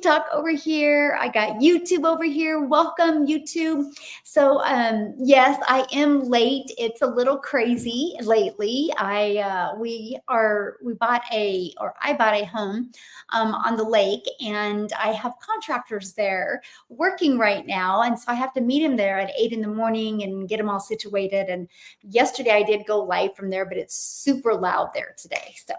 TikTok over here. I got YouTube over here. Welcome, YouTube. So yes, I am late. It's a little crazy lately. I bought a home on the lake, and I have contractors there working right now, and so I have to meet him there at 8 in the morning and get them all situated. And yesterday I did go live from there, but it's super loud there today. So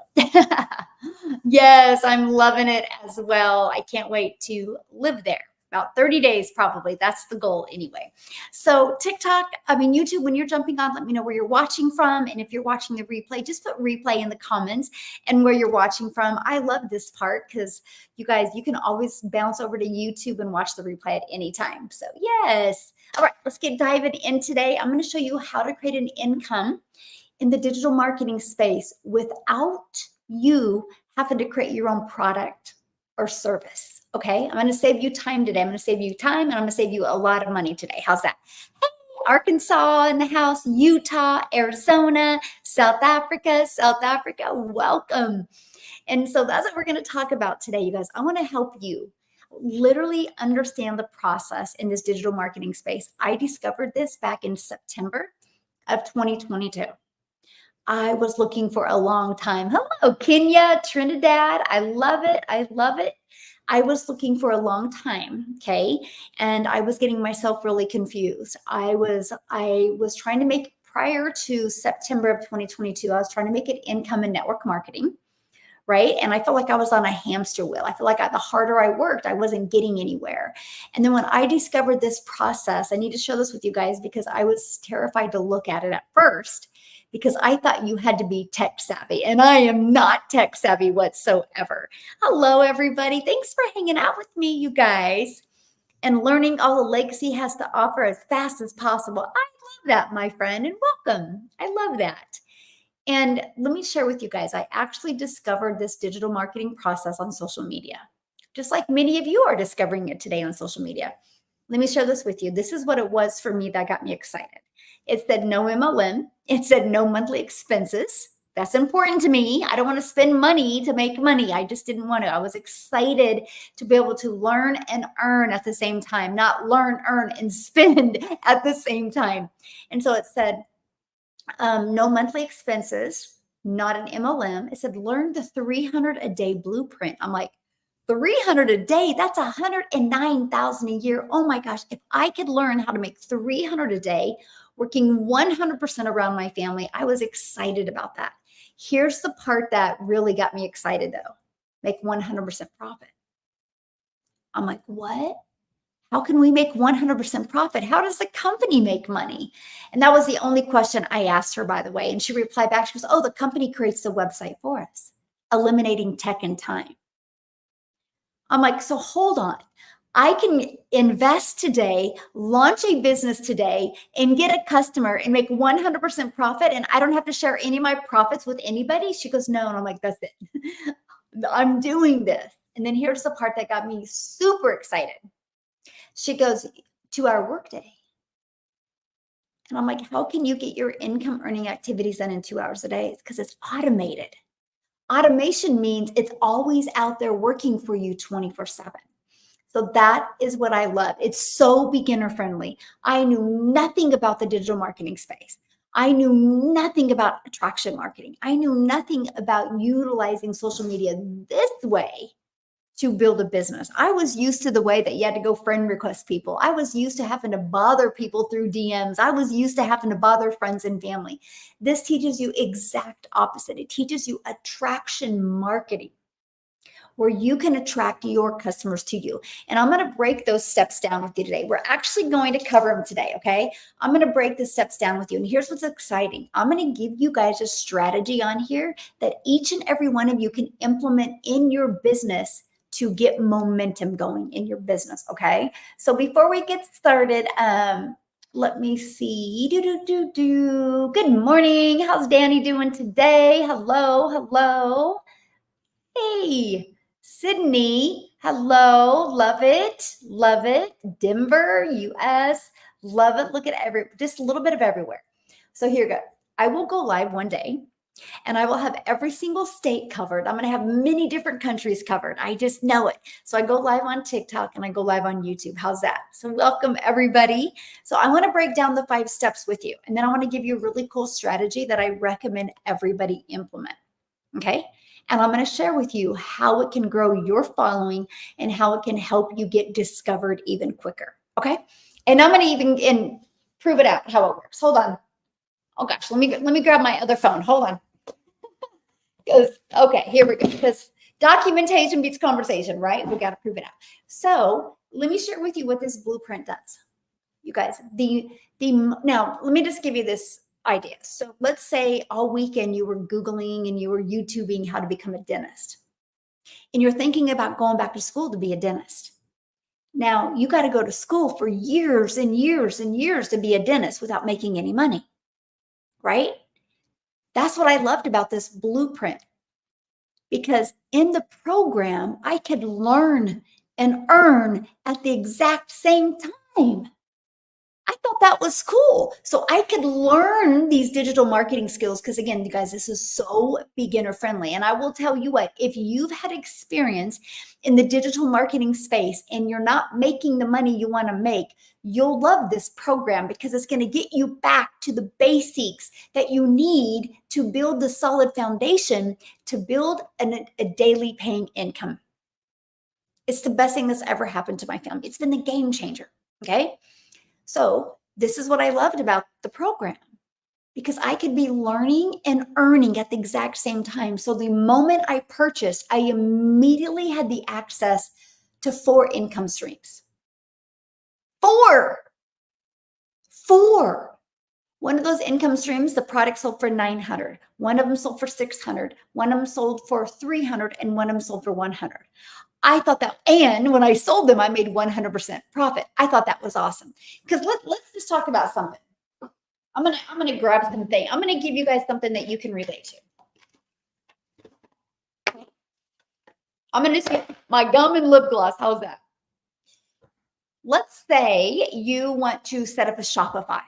yes, I'm loving it as well. I can't wait to live there. About 30 days, probably. That's the goal anyway. So YouTube, when you're jumping on, let me know where you're watching from. And if you're watching the replay, just put replay in the comments and where you're watching from. I love this part because you guys, you can always bounce over to YouTube and watch the replay at any time. So yes. All right, let's get diving in today. I'm going to show you how to create an income in the digital marketing space without you having to create your own product or service. Okay, I'm going to save you time today. I'm going to save you time, and I'm going to save you a lot of money today. How's that? Hey, Arkansas in the house, Utah, Arizona, South Africa, welcome. And so that's what we're going to talk about today, you guys. I want to help you literally understand the process in this digital marketing space. I discovered this back in September of 2022. I was looking for a long time. Hello, Kenya, Trinidad. I love it. I love it. I was looking for a long time, okay? And I was getting myself really confused. I was trying to make, prior to September of 2022, I was trying to make an income in network marketing, right? And I felt like I was on a hamster wheel. I feel like the harder I worked, I wasn't getting anywhere. And then when I discovered this process, I need to share this with you guys because I was terrified to look at it at first, because I thought you had to be tech savvy, and I am not tech savvy whatsoever. Hello, everybody. Thanks for hanging out with me, you guys, and learning all the Legacy has to offer as fast as possible. I love that, my friend, and welcome. I love that. And let me share with you guys, I actually discovered this digital marketing process on social media, just like many of you are discovering it today on social media. Let me share this with you. This is what it was for me that got me excited. It said no MLM. It said no monthly expenses. That's important to me. I don't want to spend money to make money. I just didn't want to. I was excited to be able to learn and earn at the same time, not learn, earn, and spend at the same time. And so it said no monthly expenses, not an MLM. It said learn the 300 a day blueprint. I'm like, 300 a day, that's 109,000 a year. Oh my gosh, if I could learn how to make 300 a day, working 100% around my family, I was excited about that. Here's the part that really got me excited though, make 100% profit. I'm like, what? How can we make 100% profit? How does the company make money? And that was the only question I asked her, by the way. And she replied back, she goes, oh, the company creates the website for us, eliminating tech and time. I'm like, so hold on. I can invest today, launch a business today, and get a customer and make 100% profit, and I don't have to share any of my profits with anybody? She goes, no. And I'm like, that's it. I'm doing this. And then here's the part that got me super excited. She goes, 2-hour workday. And I'm like, how can you get your income earning activities done in 2 hours a day? It's because it's automated. Automation means it's always out there working for you 24/7. So that is what I love. It's so beginner friendly. I knew nothing about the digital marketing space. I knew nothing about attraction marketing. I knew nothing about utilizing social media this way to build a business. I was used to the way that you had to go friend request people. I was used to having to bother people through DMs. I was used to having to bother friends and family. This teaches you exact opposite. It teaches you attraction marketing, where you can attract your customers to you. And I'm going to break those steps down with you today. We're actually going to cover them today, okay? I'm going to break the steps down with you. And here's what's exciting. I'm going to give you guys a strategy on here that each and every one of you can implement in your business to get momentum going in your business, okay? So before we get started, let me see. Good morning. How's Danny doing today? Hello, hello. Hey, Sydney. Hello. Love it. Love it. Denver, US. Love it. Look at just a little bit of everywhere. So here we go. I will go live one day And I will have every single state covered. I'm going to have many different countries covered. I just know it. So I go live on TikTok and I go live on YouTube. How's that? So welcome everybody. So I want to break down the 5 steps with you. And then I want to give you a really cool strategy that I recommend everybody implement. Okay. And I'm going to share with you how it can grow your following and how it can help you get discovered even quicker. Okay. And I'm going to even prove it out how it works. Hold on. Oh gosh, let me grab my other phone. Hold on. Okay, here we go. Because documentation beats conversation, right? We got to prove it out. So let me share with you what this blueprint does. You guys, now let me just give you this idea. So let's say all weekend you were Googling and you were YouTubing how to become a dentist. And you're thinking about going back to school to be a dentist. Now you got to go to school for years and years and years to be a dentist without making any money, right? That's what I loved about this blueprint. Because in the program, I could learn and earn at the exact same time. I thought that was cool. So I could learn these digital marketing skills because, again, you guys, this is so beginner friendly. And I will tell you what, if you've had experience in the digital marketing space and you're not making the money you want to make, you'll love this program because it's going to get you back to the basics that you need to build the solid foundation to build a daily paying income. It's the best thing that's ever happened to my family. It's been the game changer. Okay. So this is what I loved about the program because I could be learning and earning at the exact same time. So the moment I purchased, I immediately had the access to 4 income streams. 4. One of those income streams, the product sold for $900. One of them sold for $600. One of them sold for $300, and one of them sold for $100. I thought that, and when I sold them, I made 100% profit. I thought that was awesome. Because let's just talk about something. I'm gonna grab something. I'm gonna give you guys something that you can relate to. I'm gonna just get my gum and lip gloss. How's that? Let's say you want to set up a Shopify.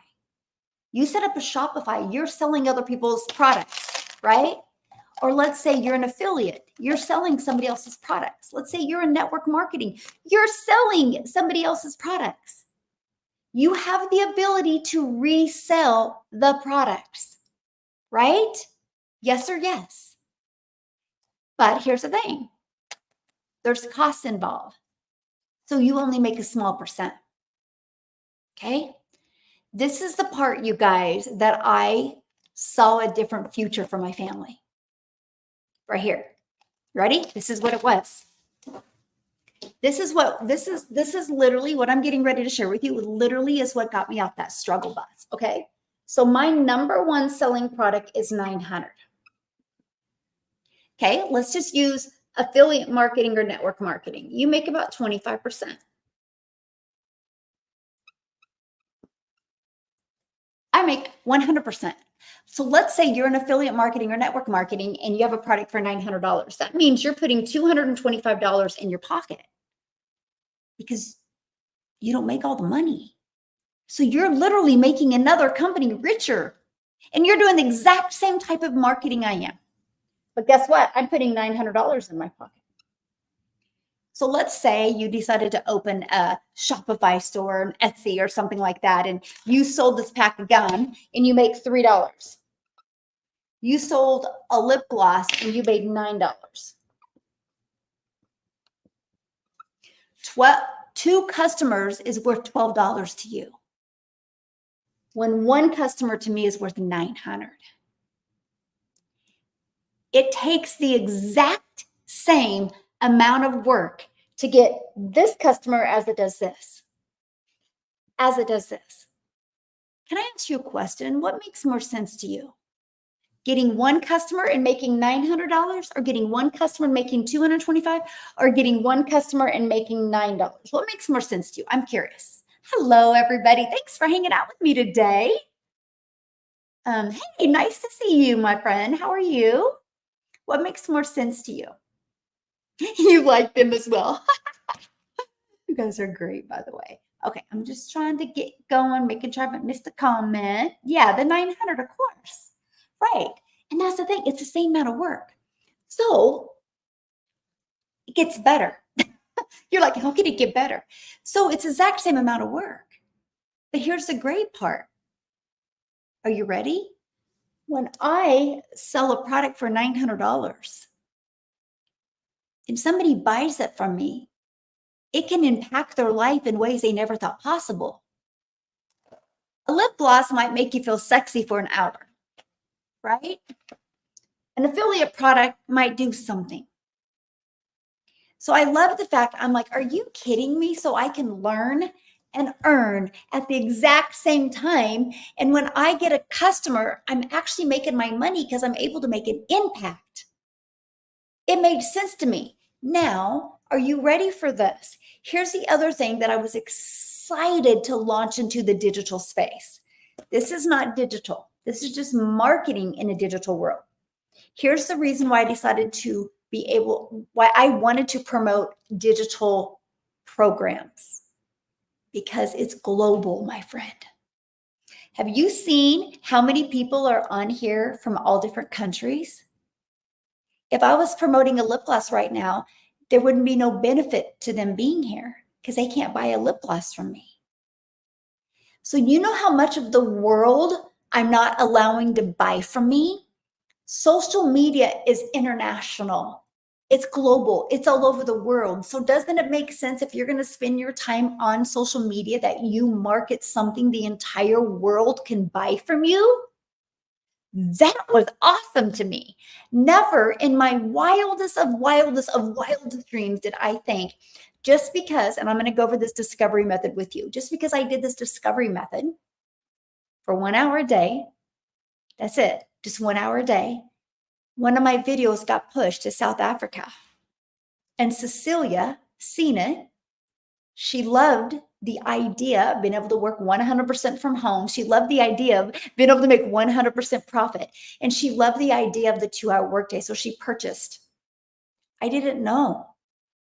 You set up a Shopify, you're selling other people's products, right? Or let's say you're an affiliate, you're selling somebody else's products. Let's say you're in network marketing, you're selling somebody else's products. You have the ability to resell the products, right? Yes or yes. But here's the thing. There's costs involved. So you only make a small percent. Okay? This is the part, you guys, that I saw a different future for my family. Right here. Ready? This is what it was. This is literally what I'm getting ready to share with you. Literally is what got me off that struggle bus. Okay. So my number 1 selling product is 900. Okay. Let's just use affiliate marketing or network marketing. You make about 25%. I make 100%. So let's say you're in affiliate marketing or network marketing and you have a product for $900. That means you're putting $225 in your pocket because you don't make all the money. So you're literally making another company richer and you're doing the exact same type of marketing I am. But guess what? I'm putting $900 in my pocket. So let's say you decided to open a Shopify store, an Etsy or something like that, and you sold this pack of gum and you make $3. You sold a lip gloss and you made $9. 2 customers is worth $12 to you. When 1 customer to me is worth 900. It takes the exact same amount of work to get this customer as it does this. As it does this. Can I ask you a question? What makes more sense to you? Getting 1 customer and making $900, or getting 1 customer and making $225, or getting 1 customer and making $9? What makes more sense to you? I'm curious. Hello, everybody. Thanks for hanging out with me today. Hey, nice to see you, my friend. How are you? What makes more sense to you? You like them as well. You guys are great, by the way. Okay, I'm just trying to get going, making sure I haven't missed a comment. Yeah, the 900, of course. Right. And that's the thing, it's the same amount of work. So it gets better. You're like, how can it get better? So it's the exact same amount of work. But here's the great part. Are you ready? When I sell a product for $900 and somebody buys it from me, it can impact their life in ways they never thought possible. A lip gloss might make you feel sexy for an hour, right? An affiliate product might do something. So I love the fact, I'm like, are you kidding me? So I can learn and earn at the exact same time. And when I get a customer, I'm actually making my money because I'm able to make an impact. It made sense to me. Now, are you ready for this? Here's the other thing that I was excited to launch into the digital space. This is not digital. This is just marketing in a digital world. Here's the reason why I decided to why I wanted to promote digital programs, because it's global, my friend. Have you seen how many people are on here from all different countries? If I was promoting a lip gloss right now, there wouldn't be no benefit to them being here because they can't buy a lip gloss from me. So you know how much of the world I'm not allowing to buy from me? Social media is international. It's global. It's all over the world. So doesn't it make sense, if you're going to spend your time on social media, that you market something the entire world can buy from you? That was awesome to me. Never in my wildest dreams did I think, just because, and I'm going to go over this discovery method with you, just because I did this discovery method for 1 hour a day, that's it, just 1 hour a day, one of my videos got pushed to South Africa. And Cecilia seen it. She loved the idea of being able to work 100% from home. She loved the idea of being able to make 100% profit. And she loved the idea of the 2-hour workday. So she purchased. I didn't know,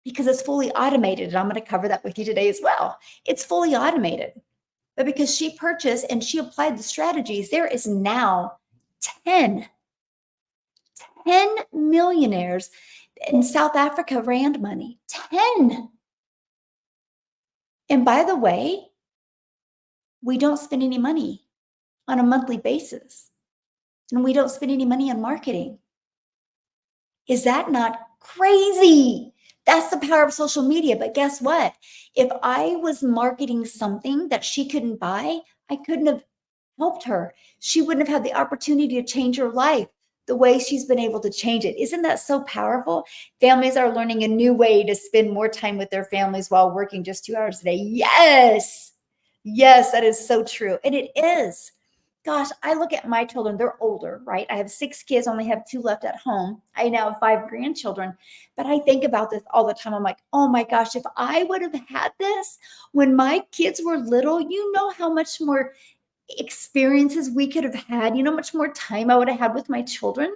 because it's fully automated. And I'm going to cover that with you today as well. It's fully automated. But because she purchased and she applied the strategies, there is now 10 millionaires in South Africa rand money. 10. And by the way, we don't spend any money on a monthly basis. And we don't spend any money on marketing. Is that not crazy? That's the power of social media. But guess what? If I was marketing something that she couldn't buy, I couldn't have helped her. She wouldn't have had the opportunity to change her life the way she's been able to change it. Isn't that so powerful? Families are learning a new way to spend more time with their families while working just 2 hours a day. Yes. Yes, that is so true. And it is. Gosh, I look at my children, they're older, right? I have 6 kids, only have 2 left at home. I now have 5 grandchildren, but I think about this all the time. I'm like, oh my gosh, if I would have had this when my kids were little, you know how much more experiences we could have had, you know, much more time I would have had with my children,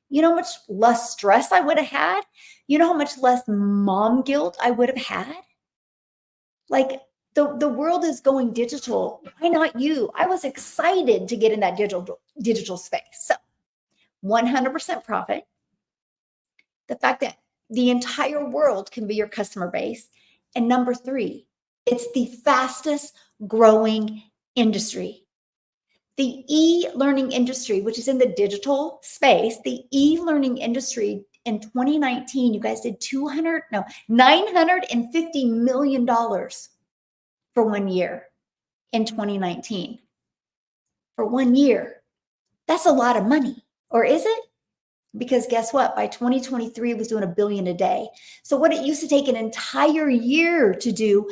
you know, much less stress I would have had, you know, how much less mom guilt I would have had. Like, the world is going digital. Why not you? I was excited to get in that digital space. So 100% profit. The fact that the entire world can be your customer base. And number 3, it's the fastest growing industry. The e-learning industry, which is in the digital space, the e-learning industry in 2019, you guys did $950 million for 1 year in 2019. For 1 year. That's a lot of money. Or is it? Because guess what? By 2023, it was doing $1 billion a day. So what it used to take an entire year to do,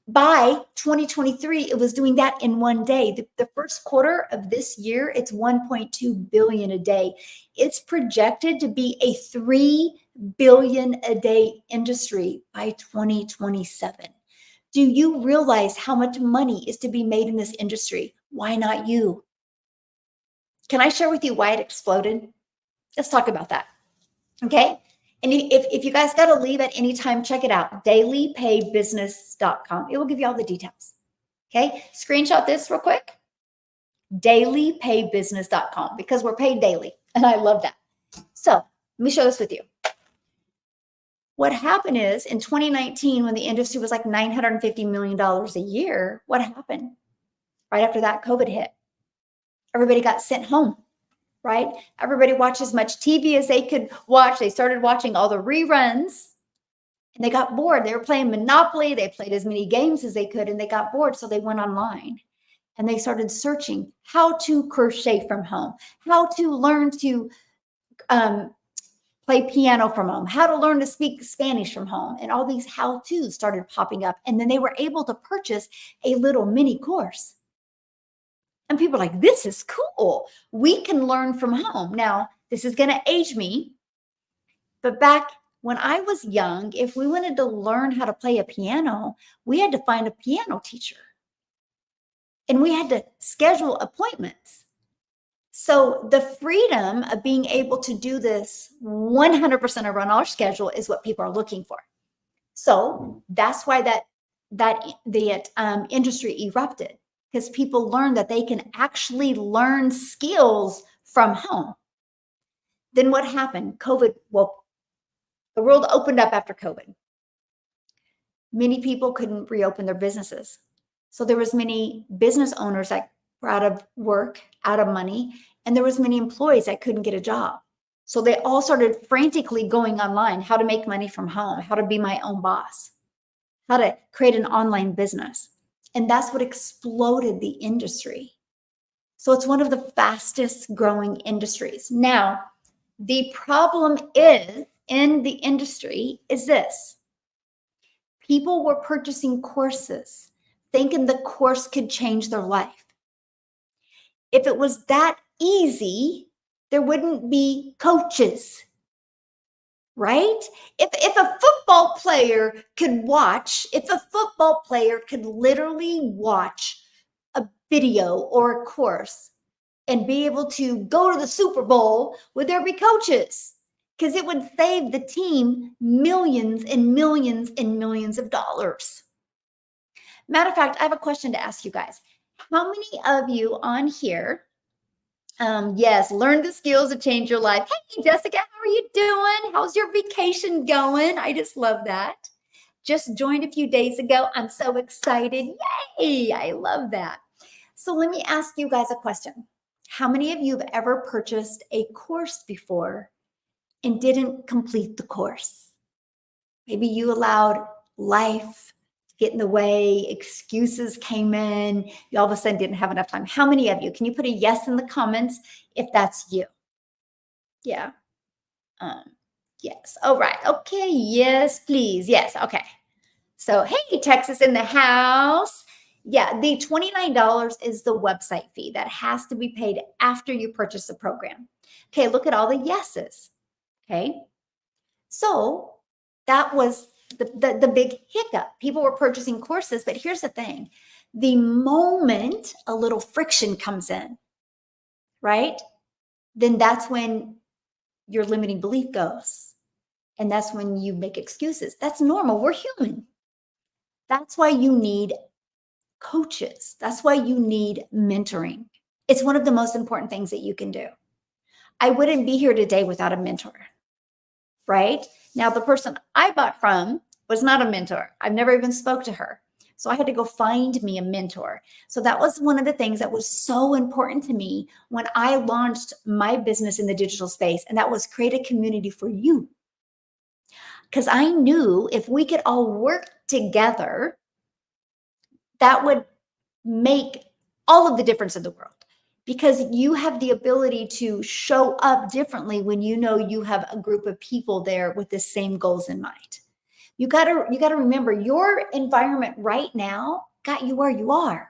by 2023, it was doing that in 1 day. The first quarter of this year, it's 1.2 billion a day. It's projected to be a 3 billion a day industry by 2027. Do you realize how much money is to be made in this industry? Why not you? Can I share with you why it exploded? Let's talk about that. Okay. And if you guys got to leave at any time, check it out. dailypaybusiness.com. It will give you all the details. Okay. Screenshot this real quick. dailypaybusiness.com, because we're paid daily. And I love that. So let me share this with you. What happened is in 2019, when the industry was like $950 million a year, what happened? Right after that, COVID hit. Everybody got sent home, right? Everybody watched as much TV as they could watch. They started watching all the reruns and they got bored. They were playing Monopoly. They played as many games as they could and they got bored. So they went online and they started searching how to crochet from home, how to learn to play piano from home, how to learn to speak Spanish from home. And all these how-tos started popping up. And then they were able to purchase a little mini course. And people are like, this is cool. We can learn from home. Now, this is going to age me. But back when I was young, if we wanted to learn how to play a piano, we had to find a piano teacher. And we had to schedule appointments. So the freedom of being able to do this 100% around our schedule is what people are looking for. So that's why the industry erupted, because people learned that they can actually learn skills from home. Then what happened? COVID, well, the world opened up after COVID. Many people couldn't reopen their businesses. So there was many business owners that were out of work, out of money, and there was many employees that couldn't get a job. So they all started frantically going online, how to make money from home, how to be my own boss, how to create an online business. And that's what exploded the industry. So it's one of the fastest growing industries. Now, the problem is in the industry is this. People were purchasing courses thinking the course could change their life. If it was that easy, there wouldn't be coaches, right? If a football player could literally watch a video or a course and be able to go to the Super Bowl, would there be coaches? Because it would save the team millions and millions and millions of dollars. Matter of fact, I have a question to ask you guys. How many of you on here, yes, learn the skills to change your life? Hey, Jessica, how are you doing? How's your vacation going? I just love that. Just joined a few days ago. I'm so excited. Yay, I love that. So let me ask you guys a question. How many of you have ever purchased a course before and didn't complete the course? Maybe you allowed life to get in the way, excuses came in, you all of a sudden didn't have enough time. How many of you? Can you put a yes in the comments if that's you? Yeah. Yes. All right. Okay. Yes, please. Yes. Okay. So, hey, Texas in the house. Yeah, the $29 is the website fee that has to be paid after you purchase the program. Okay, look at all the yeses. Okay, so that was the big hiccup. People were purchasing courses, but here's the thing. The moment a little friction comes in, right, then that's when your limiting belief goes. And that's when you make excuses. That's normal. We're human. That's why you need coaches. That's why you need mentoring. It's one of the most important things that you can do. I wouldn't be here today without a mentor, right? Now, the person I bought from was not a mentor. I've never even spoke to her. So I had to go find me a mentor. So that was one of the things that was so important to me when I launched my business in the digital space, and that was create a community for you. Because I knew if we could all work together, that would make all of the difference in the world, because you have the ability to show up differently when you know you have a group of people there with the same goals in mind. You got to remember your environment right now got you where you are.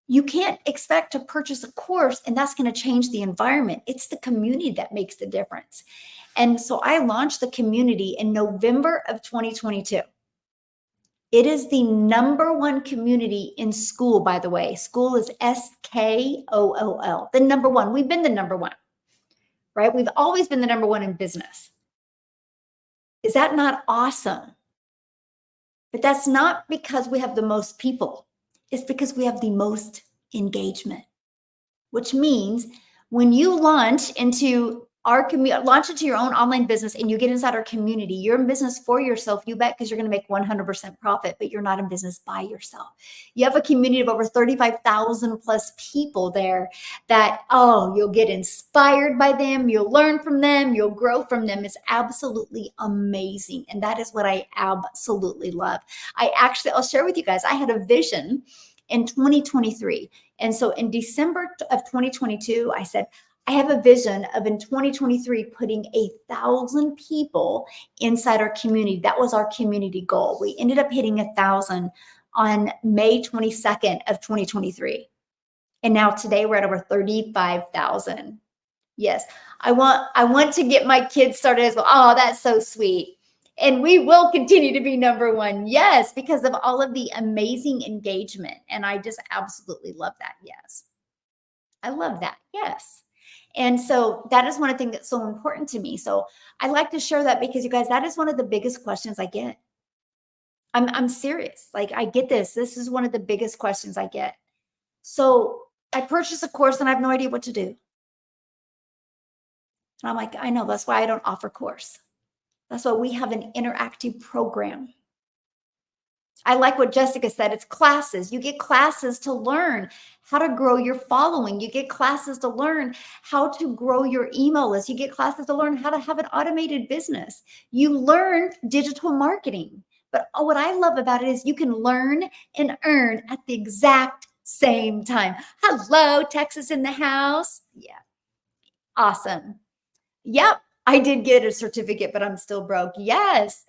You can't expect to purchase a course and that's going to change the environment. It's the community that makes the difference. And so I launched the community in November of 2022. It is the #1 community in school, by the way. School is SKOOL, the #1. We've been the #1, right? We've always been the #1 in business. Is that not awesome? But that's not because we have the most people. It's because we have the most engagement, which means When you launch into our community, launch into your own online business and you get inside our community, you're in business for yourself, you bet, because you're going to make 100% profit, but you're not in business by yourself. You have a community of over 35,000 plus people there that, oh, you'll get inspired by them, you'll learn from them, you'll grow from them. It's absolutely amazing. And that is what I absolutely love. I'll share with you guys, I had a vision in 2023. And so in December of 2022, I said, I have a vision of in 2023 putting 1,000 people inside our community. That was our community goal. We ended up hitting 1,000 on May 22nd of 2023. And now today we're at over 35,000. Yes, I want to get my kids started as well. Oh, that's so sweet. And we will continue to be number one. Yes, because of all of the amazing engagement. And I just absolutely love that. Yes. I love that. Yes. And so that is one of the things that's so important to me. So I like to share that because you guys, that is one of the biggest questions I get. I'm serious. Like I get this. This is one of the biggest questions I get. So I purchased a course and I have no idea what to do. And I'm like, I know, that's why I don't offer course. That's why we have an interactive program. I like what Jessica said. It's classes. You get classes to learn how to grow your following. You get classes to learn how to grow your email list. You get classes to learn how to have an automated business. You learn digital marketing. But what I love about it is you can learn and earn at the exact same time. Hello, Texas in the house. Yeah. Awesome. Yep. I did get a certificate, but I'm still broke. Yes,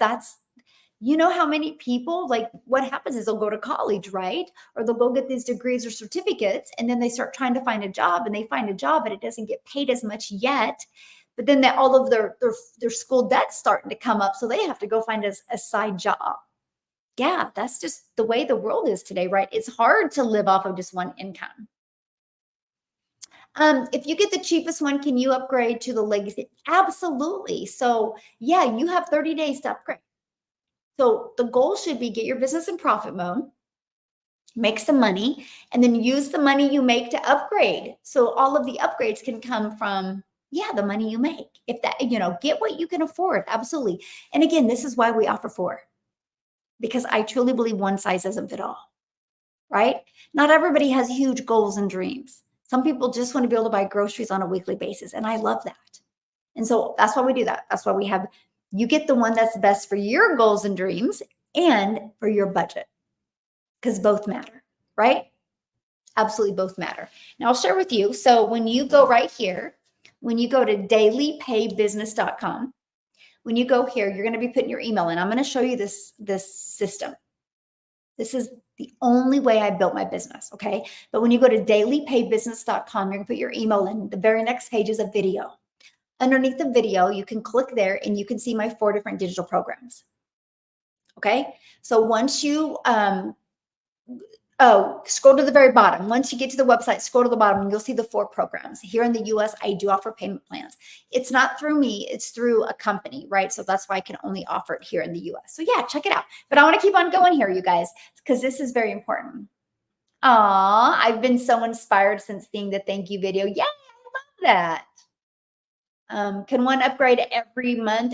you know how many people, like what happens is they'll go to college, right? Or they'll go get these degrees or certificates, and then they start trying to find a job, and they find a job, and it doesn't get paid as much yet. But then all of their school debt's starting to come up, so they have to go find a side job. Yeah, that's just the way the world is today, right? It's hard to live off of just one income. If you get the cheapest one, can you upgrade to the legacy? Absolutely. So yeah, you have 30 days to upgrade. So the goal should be get your business in profit mode, make some money, and then use the money you make to upgrade. So all of the upgrades can come from, yeah, the money you make. If that, get what you can afford. Absolutely. And again, this is why we offer 4, because I truly believe one size doesn't fit all, right? Not everybody has huge goals and dreams. Some people just want to be able to buy groceries on a weekly basis. And I love that. And so that's why we do that. That's why you get the one that's best for your goals and dreams and for your budget, because both matter, right? Absolutely both matter. Now I'll share with you. So when you go right here, when you go to dailypaybusiness.com, when you go here, you're going to be putting your email in. I'm going to show you this system. This is the only way I built my business, okay? But when you go to dailypaybusiness.com, you're going to put your email in. The very next page is a video. Underneath the video, you can click there and you can see my 4 different digital programs. Okay. So once you, scroll to the very bottom. Once you get to the website, scroll to the bottom and you'll see the 4 programs. Here in the US, I do offer payment plans. It's not through me, it's through a company, right? So that's why I can only offer it here in the US. So yeah, check it out. But I want to keep on going here, you guys, because this is very important. I've been so inspired since seeing the thank you video. Yeah, I love that. Can one upgrade every month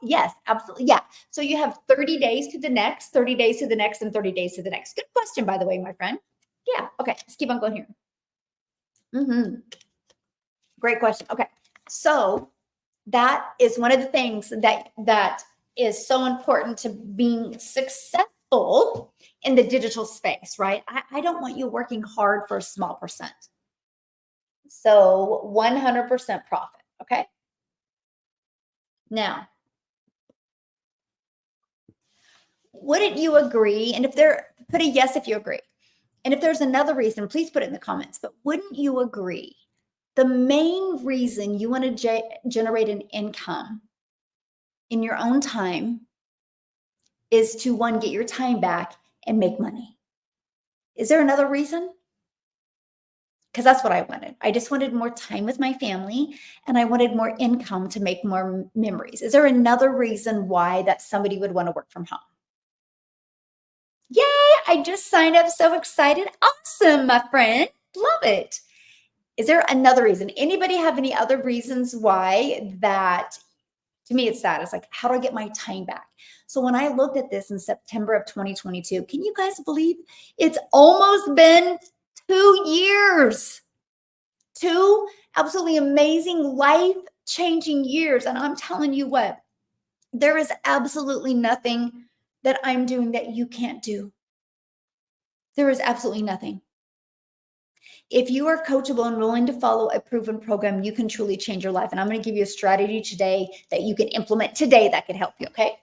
yes, absolutely. Yeah. So you have 30 days to the next, 30 days to the next, and 30 days to the next. Good question, by the way, my friend. Yeah. Okay. Let's keep on going here. Great question. Okay. So that is one of the things that is so important to being successful in the digital space, right? I don't want you working hard for a small percent. So 100% profit. Okay. Now, wouldn't you agree? And put a yes if you agree. And if there's another reason, please put it in the comments. But wouldn't you agree? The main reason you want to generate an income in your own time is to, one, get your time back and make money. Is there another reason? Because that's what I wanted. I just wanted more time with my family and I wanted more income to make more memories. Is there another reason why that somebody would want to work from home? Yay, I just signed up. So excited. Awesome, my friend. Love it. Is there another reason? Anybody have any other reasons why that, to me, it's sad. It's like, how do I get my time back? So when I looked at this in September of 2022, can you guys believe it's almost been 2 years? Two absolutely amazing, life-changing years. And I'm telling you what, there is absolutely nothing that I'm doing that you can't do. There is absolutely nothing. If you are coachable and willing to follow a proven program, you can truly change your life. And I'm going to give you a strategy today that you can implement today that could help you. Okay.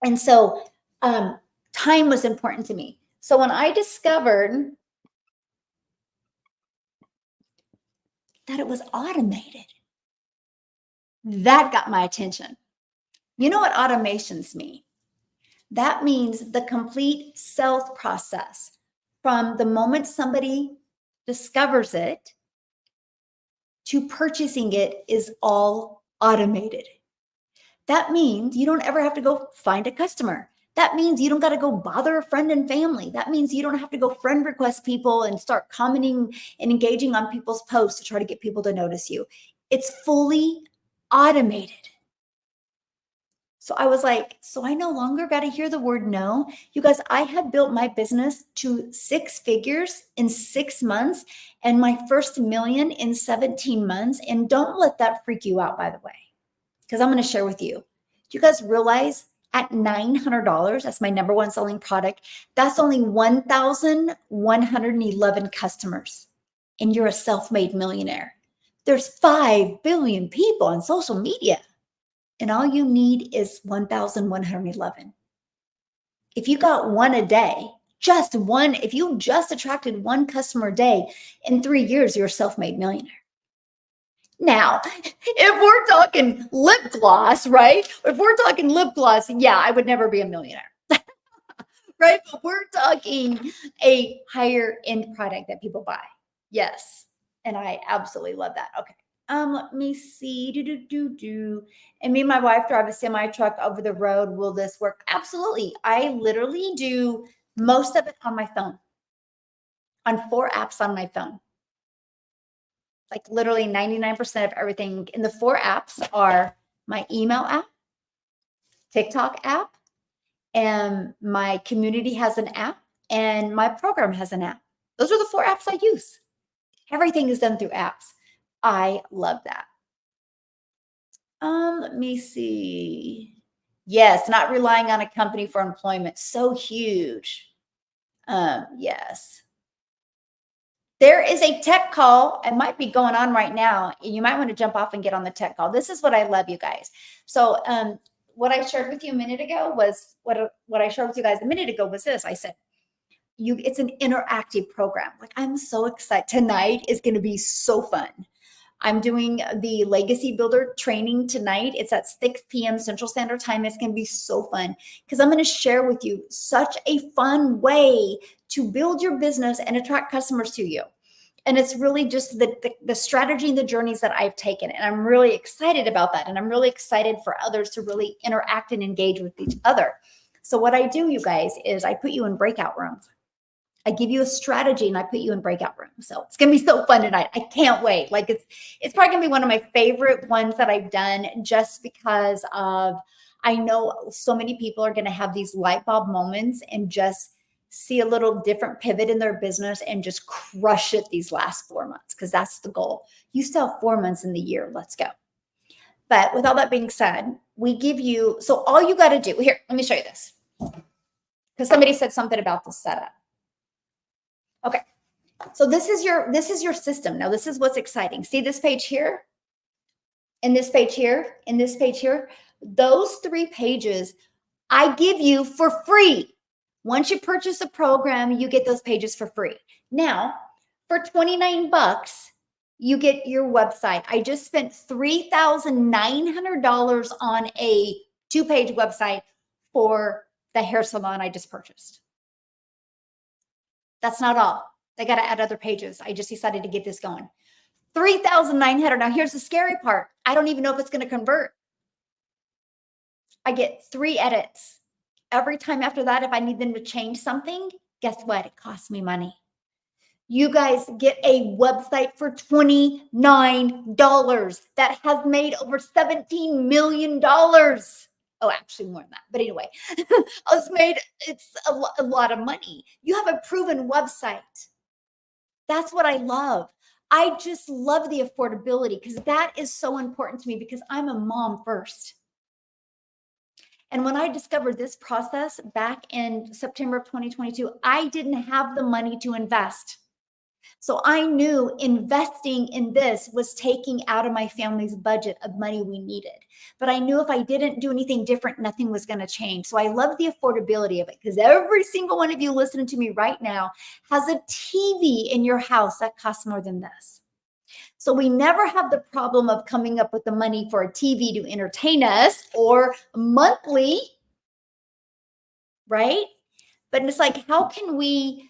And so time was important to me. So when I discovered that it was automated, that got my attention. You know what automations mean? That means the complete sales process from the moment somebody discovers it to purchasing it is all automated. That means you don't ever have to go find a customer. That means you don't got to go bother a friend and family. That means you don't have to go friend request people and start commenting and engaging on people's posts to try to get people to notice you. It's fully automated. So I was like, so I no longer got to hear the word no. You guys, I have built my business to 6 figures in 6 months and my first million in 17 months. And don't let that freak you out, by the way, because I'm going to share with you. Do you guys realize at $900, that's my number one selling product, that's only 1,111 customers. And you're a self-made millionaire. There's 5 billion people on social media. And all you need is 1,111. If you got one a day, just one, if you just attracted one customer a day, in 3 years, you're a self-made millionaire. Now, if we're talking lip gloss, right? If we're talking lip gloss, yeah, I would never be a millionaire. Right? But we're talking a higher end product that people buy. Yes. And I absolutely love that. Okay. Let me see. And me and my wife drive a semi truck over the road. Will this work? Absolutely. I literally do most of it on my phone, on 4 apps on my phone. Like literally 99% of everything. And the 4 apps are my email app, TikTok app, and my community has an app, and my program has an app. Those are the 4 apps I use. Everything is done through apps. I love that. Let me see. Yes, not relying on a company for employment. So huge. Yes. There is a tech call. It might be going on right now. You might want to jump off and get on the tech call. This is what I love, you guys. So what I shared with you a minute ago was what I shared with you guys a minute ago was this. I said, it's an interactive program. Like, I'm so excited. Tonight is going to be so fun. I'm doing the Legacy Builder training tonight. It's at 6 p.m. Central Standard Time. It's going to be so fun because I'm going to share with you such a fun way to build your business and attract customers to you. And it's really just the strategy and the journeys that I've taken. And I'm really excited about that. And I'm really excited for others to really interact and engage with each other. So what I do, you guys, is I put you in breakout rooms. I give you a strategy and I put you in breakout rooms. So it's going to be so fun tonight. I can't wait. Like it's probably going to be one of my favorite ones that I've done just because of, I know so many people are going to have these light bulb moments and just see a little different pivot in their business and just crush it these last 4 months, because that's the goal. You still have 4 months in the year. Let's go. But with all that being said, we give you, so all you got to do here, let me show you this, because somebody said something about the setup. Okay. So this is your system. Now, this is what's exciting. See this page here? And this page here? And this page here? Those 3 pages I give you for free. Once you purchase a program, you get those pages for free. Now, for $29, you get your website. I just spent $3,900 on a 2-page website for the hair salon I just purchased. That's not all. They got to add other pages. I just decided to get this going. $3,900. Now, here's the scary part. I don't even know if it's going to convert. I get 3 edits. Every time after that, if I need them to change something, guess what? It costs me money. You guys get a website for $29 that has made over $17 million. Oh, actually more than that. But anyway, it's a lot of money. You have a proven website. That's what I love. I just love the affordability because that is so important to me because I'm a mom first. And when I discovered this process back in September of 2022, I didn't have the money to invest. So I knew investing in this was taking out of my family's budget of money we needed. But I knew if I didn't do anything different, nothing was going to change. So I love the affordability of it because every single one of you listening to me right now has a TV in your house that costs more than this. So we never have the problem of coming up with the money for a TV to entertain us or monthly, right? But it's like, how can we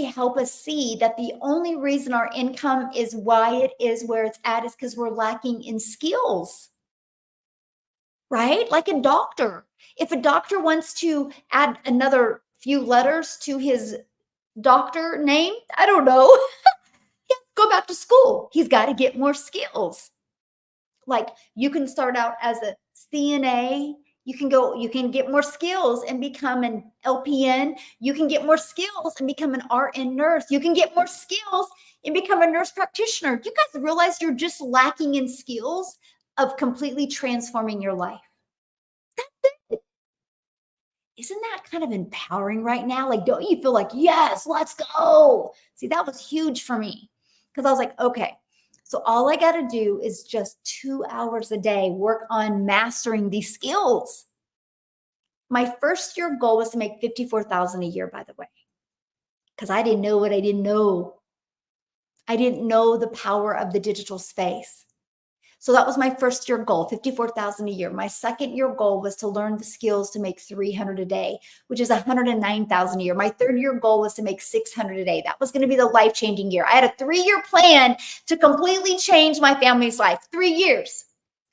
help us see that the only reason our income is why it is where it's at is because we're lacking in skills, right? Like a doctor. If a doctor wants to add another few letters to his doctor name, I don't know, go back to school. He's got to get more skills. Like you can start out as a CNA, you can get more skills and become an LPN. You can get more skills and become an RN nurse. You can get more skills and become a nurse practitioner. You guys realize you're just lacking in skills of completely transforming your life. Isn't that kind of empowering right now? Like, don't you feel like, yes, let's go? See, that was huge for me because I was like, okay, so all I got to do is just 2 hours a day work on mastering these skills. My first year goal was to make $54,000 a year, by the way, because I didn't know what I didn't know. I didn't know the power of the digital space. So that was my first year goal, 54,000 a year. My second year goal was to learn the skills to make 300 a day, which is 109,000 a year. My third year goal was to make 600 a day. That was going to be the life-changing year. I had a 3-year plan to completely change my family's life, 3 years.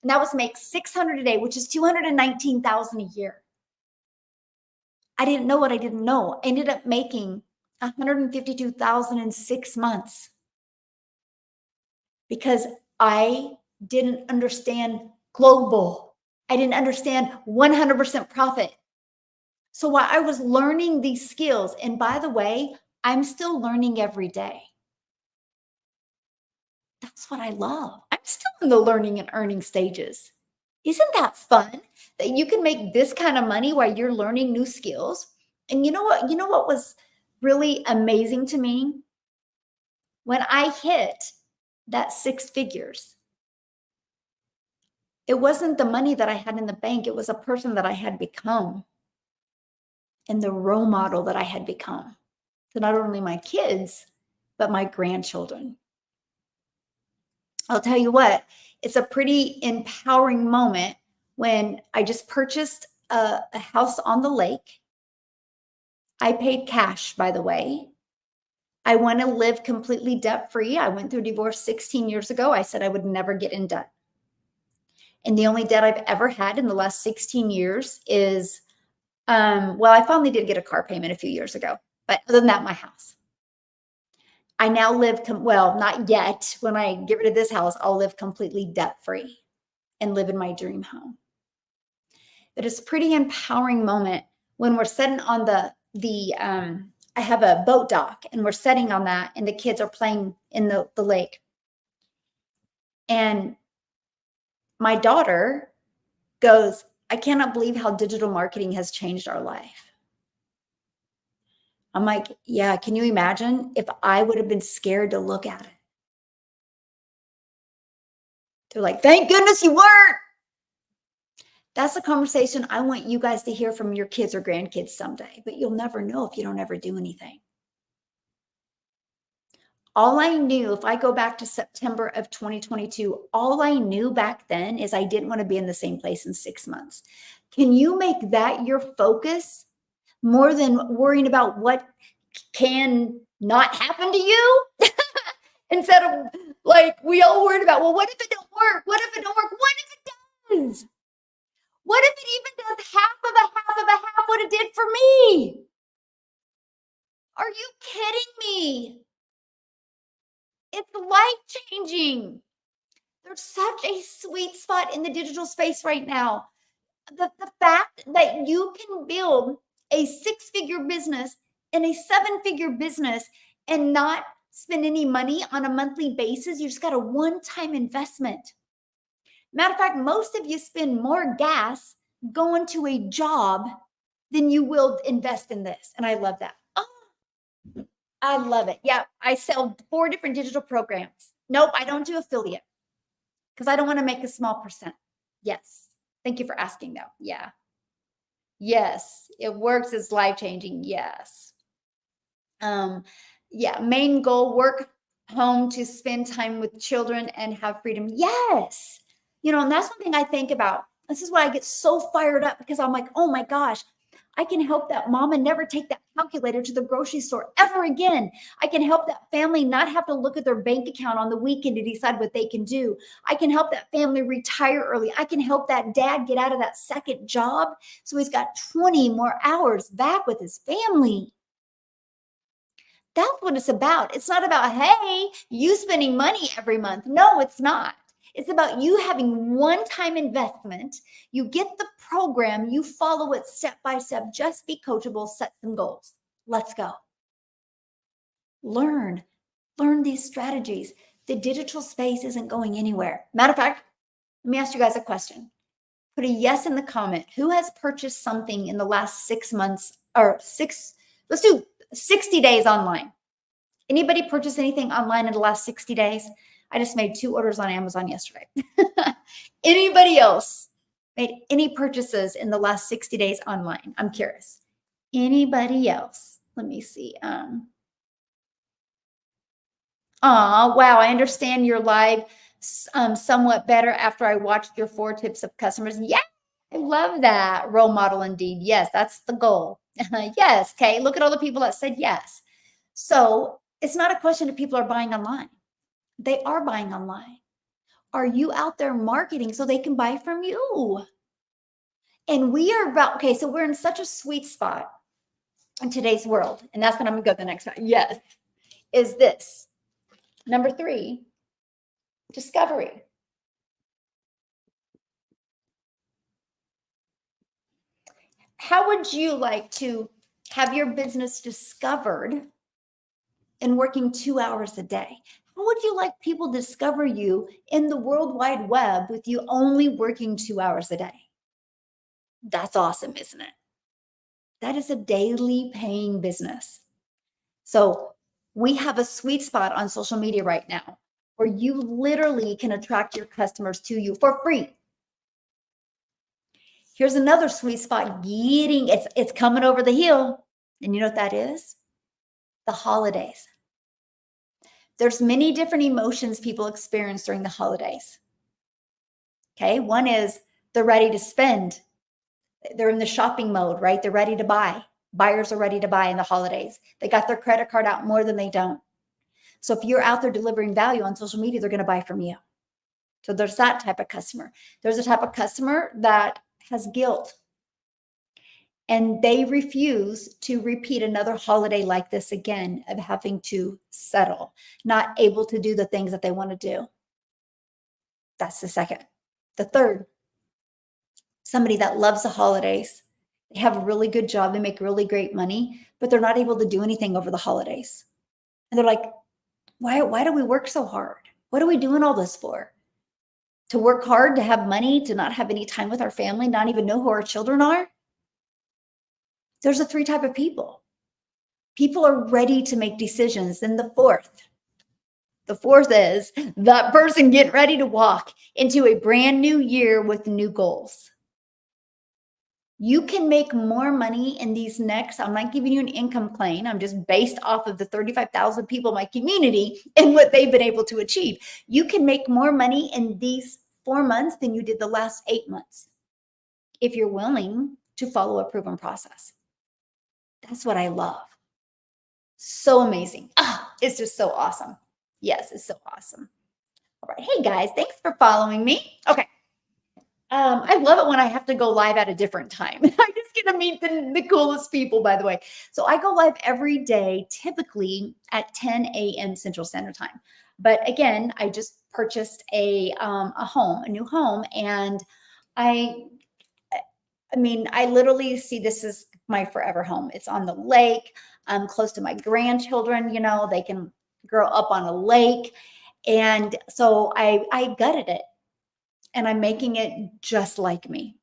And that was to make 600 a day, which is 219,000 a year. I didn't know what I didn't know. I ended up making 152,000 in 6 months because I didn't understand global. I didn't understand 100% profit. So while I was learning these skills, and by the way, I'm still learning every day. That's what I love. I'm still in the learning and earning stages. Isn't that fun that you can make this kind of money while you're learning new skills? And you know what? You know what was really amazing to me? When I hit that 6 figures, it wasn't the money that I had in the bank. It was a person that I had become and the role model that I had become to not only my kids, but my grandchildren. I'll tell you what, it's a pretty empowering moment when I just purchased a house on the lake. I paid cash, by the way. I want to live completely debt free. I went through divorce 16 years ago. I said I would never get in debt. And the only debt I've ever had in the last 16 years is, well, I finally did get a car payment a few years ago, but other than that, my house. I now live, well, not yet. When I get rid of this house, I'll live completely debt free and live in my dream home. But it's a pretty empowering moment when we're sitting on I have a boat dock and we're sitting on that and the kids are playing in the lake. And my daughter goes, I cannot believe how digital marketing has changed our life. I'm like, yeah, can you imagine if I would have been scared to look at it? They're like, thank goodness you weren't. That's a conversation I want you guys to hear from your kids or grandkids someday, but you'll never know if you don't ever do anything. All I knew, if I go back to September of 2022, all I knew back then is I didn't want to be in the same place in 6 months. Can you make that your focus more than worrying about what can not happen to you? Instead of like, we all worried about, well, what if it don't work? What if it don't work? What if it does? What if it even does half of a half of a half what it did for me? Are you kidding me? It's life-changing. There's such a sweet spot in the digital space right now. The fact that you can build a six-figure business and a seven-figure business and not spend any money on a monthly basis, you just got a one-time investment. Matter of fact, most of you spend more gas going to a job than you will invest in this. And I love that. Oh, I love it. Yeah, I sell 4 different digital programs. Nope, I don't do affiliate because I don't want to make a small percent. Yes. Thank you for asking, though. Yeah. Yes, it works. It's life changing. Yes. Um, yeah. Main goal: work home to spend time with children and have freedom. Yes. And that's one thing I think about. This is why I get so fired up because I'm like, oh my gosh, I can help that mama never take that calculator to the grocery store ever again. I can help that family not have to look at their bank account on the weekend to decide what they can do. I can help that family retire early. I can help that dad get out of that second job so he's got 20 more hours back with his family. That's what it's about. It's not about, hey, you spending money every month. No, it's not. It's about you having one-time investment. You get the program, you follow it step by step. Just be coachable, set some goals. Let's go. Learn these strategies. The digital space isn't going anywhere. Matter of fact, let me ask you guys a question. Put a yes in the comment. Who has purchased something in the last 6 months let's do 60 days online. Anybody purchase anything online in the last 60 days? I just made 2 orders on Amazon yesterday. Anybody else made any purchases in the last 60 days online? I'm curious. Anybody else? Let me see. Wow, I understand your live somewhat better after I watched your 4 tips of customers. Yeah, I love that. Role model indeed. Yes, that's the goal. Yes, okay. Look at all the people that said yes. So it's not a question if people are buying online. They are buying online. Are you out there marketing so they can buy from you? And we are about, okay, so we're in such a sweet spot in today's world. And that's what I'm going to go to the next one. Yes. Is this number 3, discovery. How would you like to have your business discovered and working 2 hours a day? How would you like people discover you in the World Wide Web with you only working 2 hours a day? That's awesome, isn't it? That is a daily paying business. So we have a sweet spot on social media right now where you literally can attract your customers to you for free. Here's another sweet spot it's coming over the hill. And you know what that is? The holidays. There's many different emotions people experience during the holidays. Okay, one is they're ready to spend. They're in the shopping mode, right? They're ready to buy. Buyers are ready to buy in the holidays. They got their credit card out more than they don't. So if you're out there delivering value on social media, they're going to buy from you. So there's that type of customer. There's a type of customer that has guilt and they refuse to repeat another holiday like this again of having to settle, not able to do the things that they want to do. That's the second. The third, somebody that loves the holidays. They have a really good job. They make really great money, but they're not able to do anything over the holidays. And they're like, why do we work so hard? What are we doing all this for? To work hard, to have money, to not have any time with our family, not even know who our children are? There's a 3 type of people. People are ready to make decisions. Then the fourth is that person getting ready to walk into a brand new year with new goals. You can make more money in these next, I'm not giving you an income claim. I'm just based off of the 35,000 people in my community and what they've been able to achieve. You can make more money in these 4 months than you did the last 8 months if you're willing to follow a proven process. That's what I love. So amazing. It's just so awesome. Yes, it's so awesome. All right. Hey guys, thanks for following me. Okay. I love it when I have to go live at a different time. I just going to meet the coolest people, by the way. So I go live every day, typically at 10 a.m. Central Standard Time. But again, I just purchased a new home, and I mean, I literally see this as my forever home. It's on the lake. I'm close to my grandchildren. They can grow up on a lake. And so I gutted it, and I'm making it just like me.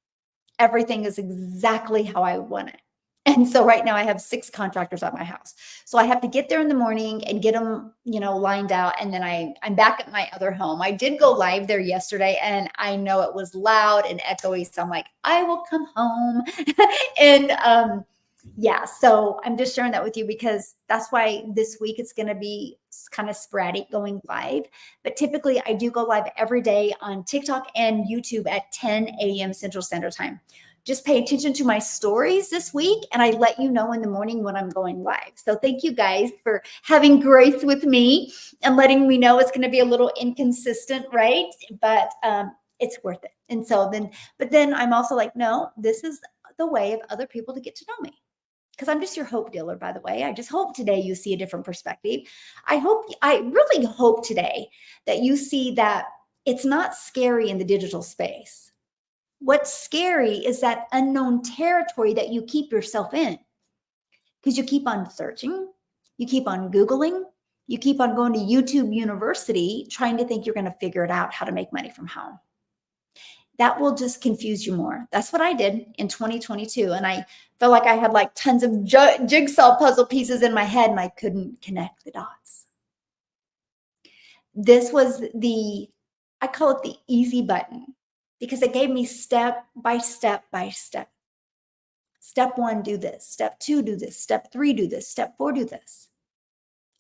Everything is exactly how I want it. And so right now I have 6 contractors at my house. So I have to get there in the morning and get them, lined out. And then I'm back at my other home. I did go live there yesterday, and I know it was loud and echoey. So I'm like, I will come home. And yeah, so I'm just sharing that with you because that's why this week it's going to be kind of sporadic going live. But typically I do go live every day on TikTok and YouTube at 10 a.m. Central Standard Time. Just pay attention to my stories this week, and I let you know in the morning when I'm going live. So thank you guys for having grace with me and letting me know it's going to be a little inconsistent, right? But it's worth it. And so then I'm also like, no, this is the way of other people to get to know me. Because I'm just your hope dealer, by the way. I just hope today you see a different perspective. I really hope today that you see that it's not scary in the digital space. What's scary is that unknown territory that you keep yourself in, because you keep on searching, you keep on Googling, you keep on going to YouTube University, trying to think you're going to figure it out how to make money from home. That will just confuse you more. That's what I did in 2022. And I felt like I had like tons of jigsaw puzzle pieces in my head, and I couldn't connect the dots. This was I call it the easy button, because it gave me step by step by step. Step 1, do this. Step 2, do this. Step 3, do this. Step 4, do this.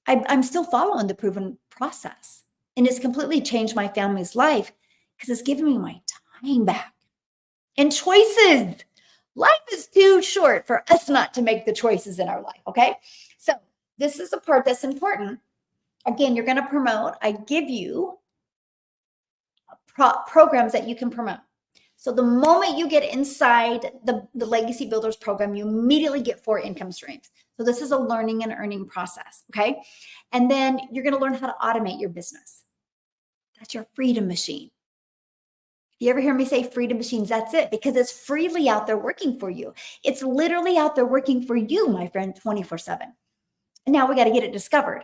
I'm still following the proven process. And it's completely changed my family's life because it's given me my time back and choices. Life is too short for us not to make the choices in our life, okay? So this is the part that's important. Again, you're going to promote. I give you programs that you can promote. So the moment you get inside the Legacy Builders program, you immediately get 4 income streams. So this is a learning and earning process, okay? And then you're going to learn how to automate your business. That's your freedom machine. If you ever hear me say freedom machines, that's it, because it's freely out there working for you. It's literally out there working for you, my friend, 24/7. And now we got to get it discovered,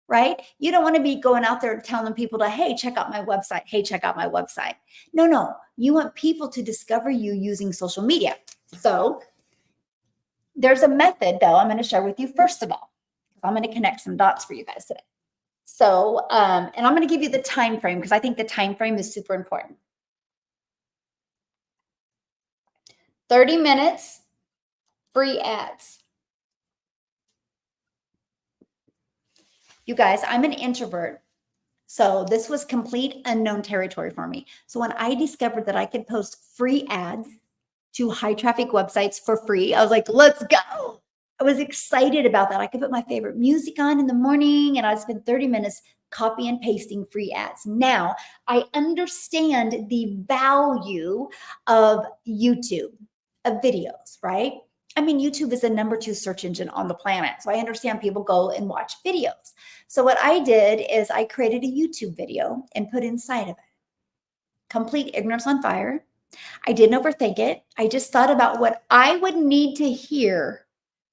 right? You don't want to be going out there telling people to, hey, check out my website. Hey, check out my website. No. You want people to discover you using social media. So there's a method, though, I'm going to share with you first of all. I'm going to connect some dots for you guys today. So, and I'm going to give you the time frame because I think the time frame is super important. 30 minutes, free ads. You guys, I'm an introvert. So this was complete unknown territory for me. So when I discovered that I could post free ads to high traffic websites for free, I was like, let's go. I was excited about that. I could put my favorite music on in the morning, and I'd spend 30 minutes copy and pasting free ads. Now I understand the value of YouTube, of videos, right? I mean, YouTube is the #2 search engine on the planet. So I understand people go and watch videos. So what I did is I created a YouTube video and put inside of it complete ignorance on fire. I didn't overthink it. I just thought about what I would need to hear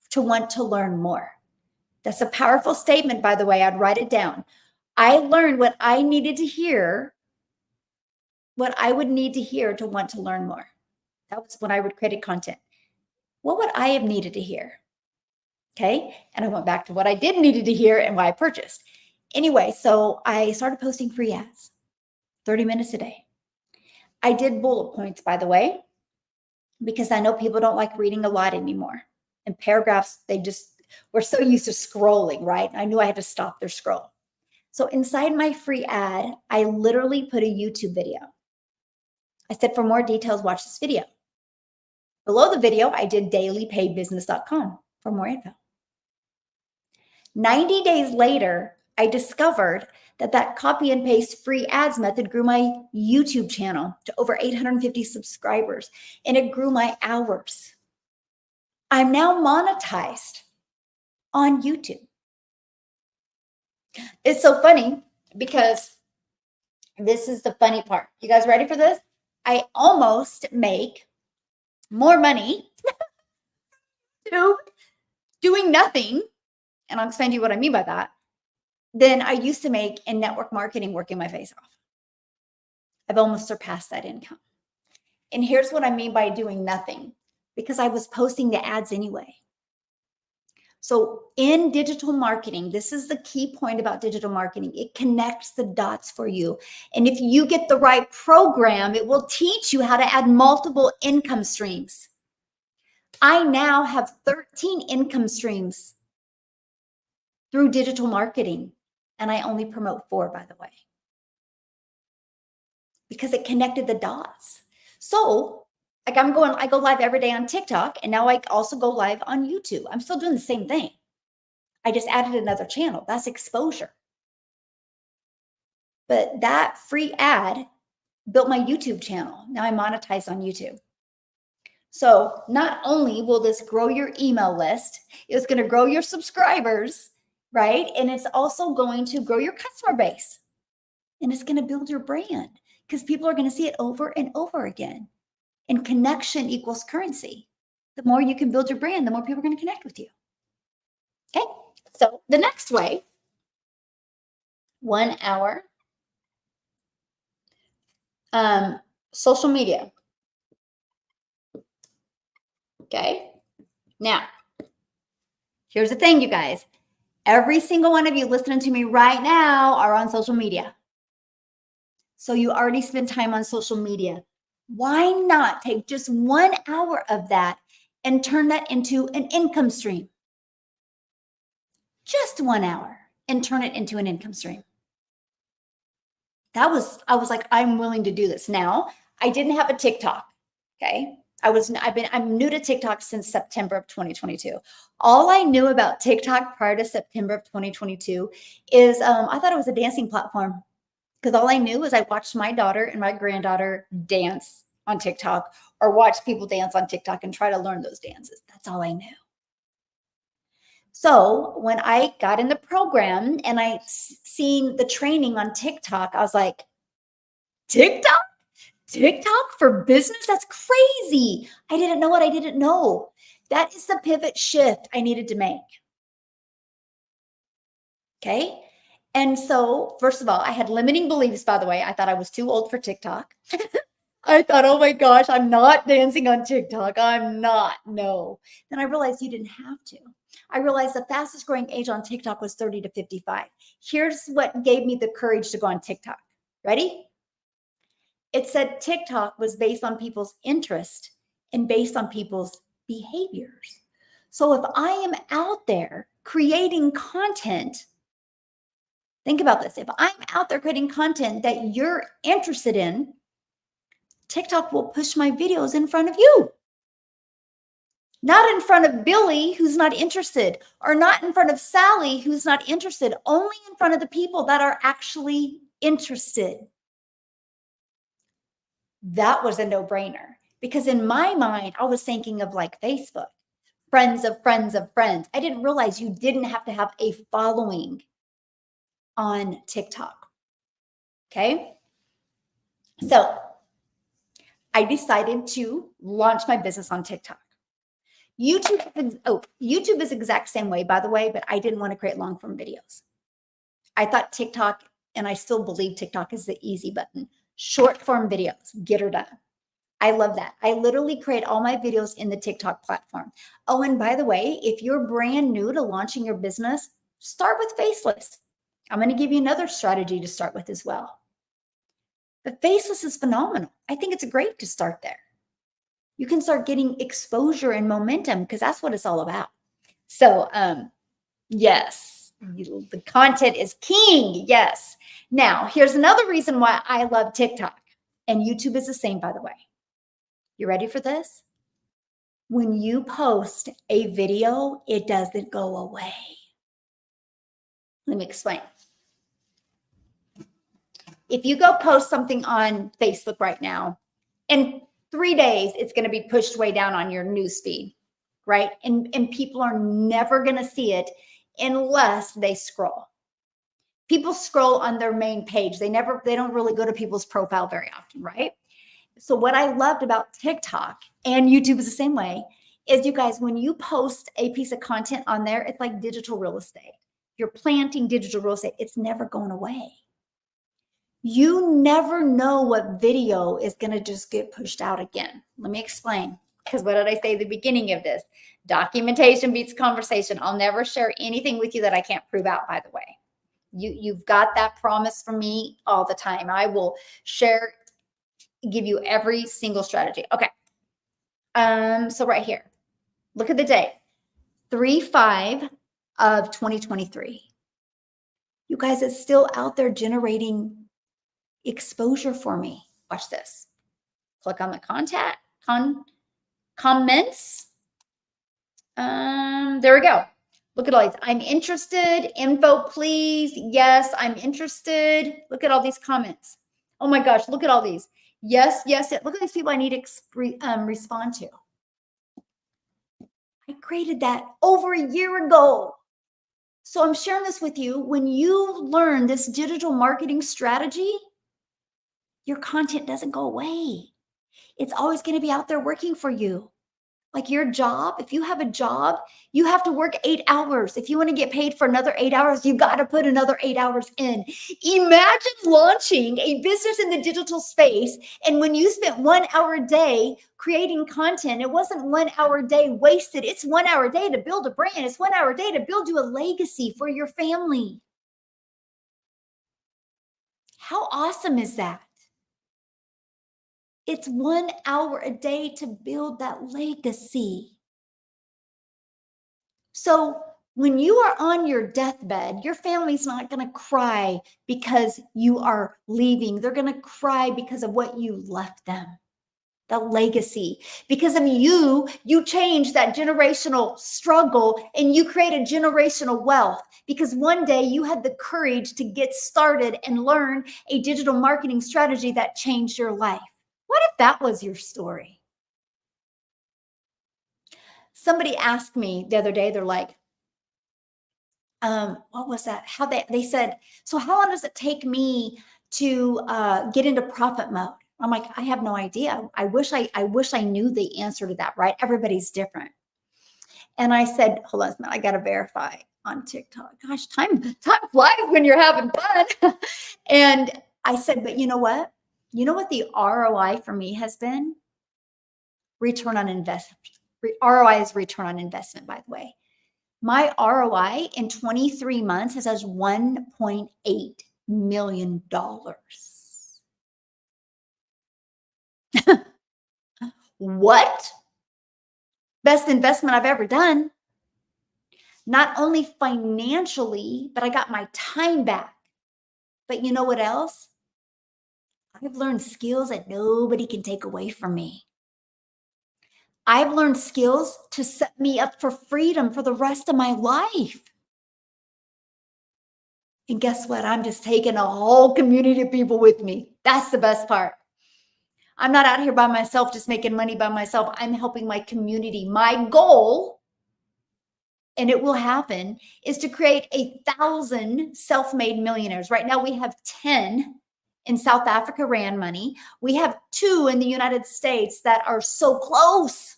to want to learn more. That's a powerful statement, by the way. I'd write it down. I learned what I needed to hear, what I would need to hear to want to learn more. That was when I would create content. What would I have needed to hear? Okay. And I went back to what I did needed to hear and why I purchased. Anyway, so I started posting free ads, 30 minutes a day. I did bullet points, by the way, because I know people don't like reading a lot anymore. And paragraphs, we're so used to scrolling, right? I knew I had to stop their scroll. So inside my free ad, I literally put a YouTube video. I said, for more details, watch this video. Below the video, I did dailypaidbusiness.com for more info. 90 days later, I discovered that copy and paste free ads method grew my YouTube channel to over 850 subscribers, and it grew my hours. I'm now monetized on YouTube. It's so funny because this is the funny part. You guys ready for this? I almost make more money doing nothing, and I'll explain to you what I mean by that, than I used to make in network marketing working my face off. I've almost surpassed that income. And here's what I mean by doing nothing, because I was posting the ads anyway. So in digital marketing, this is the key point about digital marketing. It connects the dots for you. And if you get the right program, it will teach you how to add multiple income streams. I now have 13 income streams through digital marketing, and I only promote 4, by the way, because it connected the dots. So like I go live every day on TikTok, and now I also go live on YouTube. I'm still doing the same thing. I just added another channel. That's exposure. But that free ad built my YouTube channel. Now I monetize on YouTube. So not only will this grow your email list, it's going to grow your subscribers, right? And it's also going to grow your customer base. And it's going to build your brand because people are going to see it over and over again. And connection equals currency. The more you can build your brand, the more people are going to connect with you. Okay. So the next way, 1 hour, social media. Okay. Now, here's the thing, you guys. Every single one of you listening to me right now are on social media. So you already spend time on social media. Why not take just 1 hour of that and turn that into an income stream? Just 1 hour and turn it into an income stream. I was like, I'm willing to do this. Now, I didn't have a TikTok. Okay. I'm new to TikTok since September of 2022. All I knew about TikTok prior to September of 2022 is I thought it was a dancing platform, because all I knew was I watched my daughter and my granddaughter dance on TikTok, or watch people dance on TikTok and try to learn those dances. That's all I knew. So when I got in the program and I seen the training on TikTok, I was like, TikTok? TikTok for business? That's crazy. I didn't know what I didn't know. That is the pivot shift I needed to make. Okay. And so, first of all, I had limiting beliefs, by the way. I thought I was too old for TikTok. I thought, oh my gosh, I'm not dancing on TikTok. I'm not. No. Then I realized you didn't have to. I realized the fastest growing age on TikTok was 30 to 55. Here's what gave me the courage to go on TikTok. Ready? It said TikTok was based on people's interest and based on people's behaviors. So if I am out there creating content, think about this. If I'm out there creating content that you're interested in, TikTok will push my videos in front of you. Not in front of Billy, who's not interested, or not in front of Sally, who's not interested, only in front of the people that are actually interested. That was a no-brainer, because in my mind, I was thinking of like Facebook, friends of friends of friends. I didn't realize you didn't have to have a following on TikTok. Okay. So I decided to launch my business on TikTok. YouTube is the exact same way, by the way, but I didn't want to create long form videos. I thought TikTok, and I still believe TikTok is the easy button. Short form videos, get her done. I love that. I literally create all my videos in the TikTok platform. Oh, and by the way, if you're brand new to launching your business, start with faceless. I'm going to give you another strategy to start with as well. But faceless is phenomenal. I think it's great to start there. You can start getting exposure and momentum, because that's what it's all about. So, yes, the content is king. Yes. Now, here's another reason why I love TikTok, and YouTube is the same, by the way. You ready for this? When you post a video, it doesn't go away. Let me explain. If you go post something on Facebook right now, in 3 days, it's going to be pushed way down on your news feed. right? And people are never going to see it unless they scroll. People scroll on their main page. They don't really go to people's profile very often, right? So what I loved about TikTok, and YouTube is the same way, is you guys, when you post a piece of content on there, it's like digital real estate. You're planting digital real estate. It's never going away. You never know what video is going to just get pushed out again. Let me explain. Because what did I say at the beginning of this? Documentation beats conversation. I'll never share anything with you that I can't prove out, by the way. You've got that promise from me all the time. I will share, give you every single strategy. Okay. So right here, look at the date, 3/5 of 2023. You guys, it's still out there generating exposure for me. Watch this. Click on the comments. There we go. Look at all these. I'm interested. Info, please. Yes, I'm interested. Look at all these comments. Oh my gosh, look at all these. Yes, yes, yes. Look at these people I need to respond to. I created that over a year ago. So I'm sharing this with you. When you learn this digital marketing strategy, your content doesn't go away. It's always going to be out there working for you. Like your job, if you have a job, you have to work 8 hours. If you want to get paid for another 8 hours, you got to put another 8 hours in. Imagine launching a business in the digital space. And when you spent 1 hour a day creating content, it wasn't 1 hour a day wasted. It's 1 hour a day to build a brand. It's 1 hour a day to build you a legacy for your family. How awesome is that? It's 1 hour a day to build that legacy. So when you are on your deathbed, your family's not going to cry because you are leaving. They're going to cry because of what you left them, the legacy. Because of you changed that generational struggle and you created generational wealth because one day you had the courage to get started and learn a digital marketing strategy that changed your life. What if that was your story? Somebody asked me the other day, they're like, what was that? How they said, so how long does it take me to get into profit mode? I'm like, I have no idea. I wish I knew the answer to that, right? Everybody's different. And I said, hold on a minute, I got to verify on TikTok. Gosh, time flies when you're having fun. And I said, but you know what? You know what the ROI for me has been? Return on investment. ROI is return on investment, by the way. My ROI in 23 months is as $1.8 million. What? Best investment I've ever done. Not only financially, but I got my time back. But you know what else? I've learned skills that nobody can take away from me. I've learned skills to set me up for freedom for the rest of my life. And guess what? I'm just taking a whole community of people with me. That's the best part. I'm not out here by myself, just making money by myself. I'm helping my community. My goal, and it will happen, is to create 1,000 self-made millionaires. Right now we have 10 in South Africa ran money. We have 2 in the United States that are so close.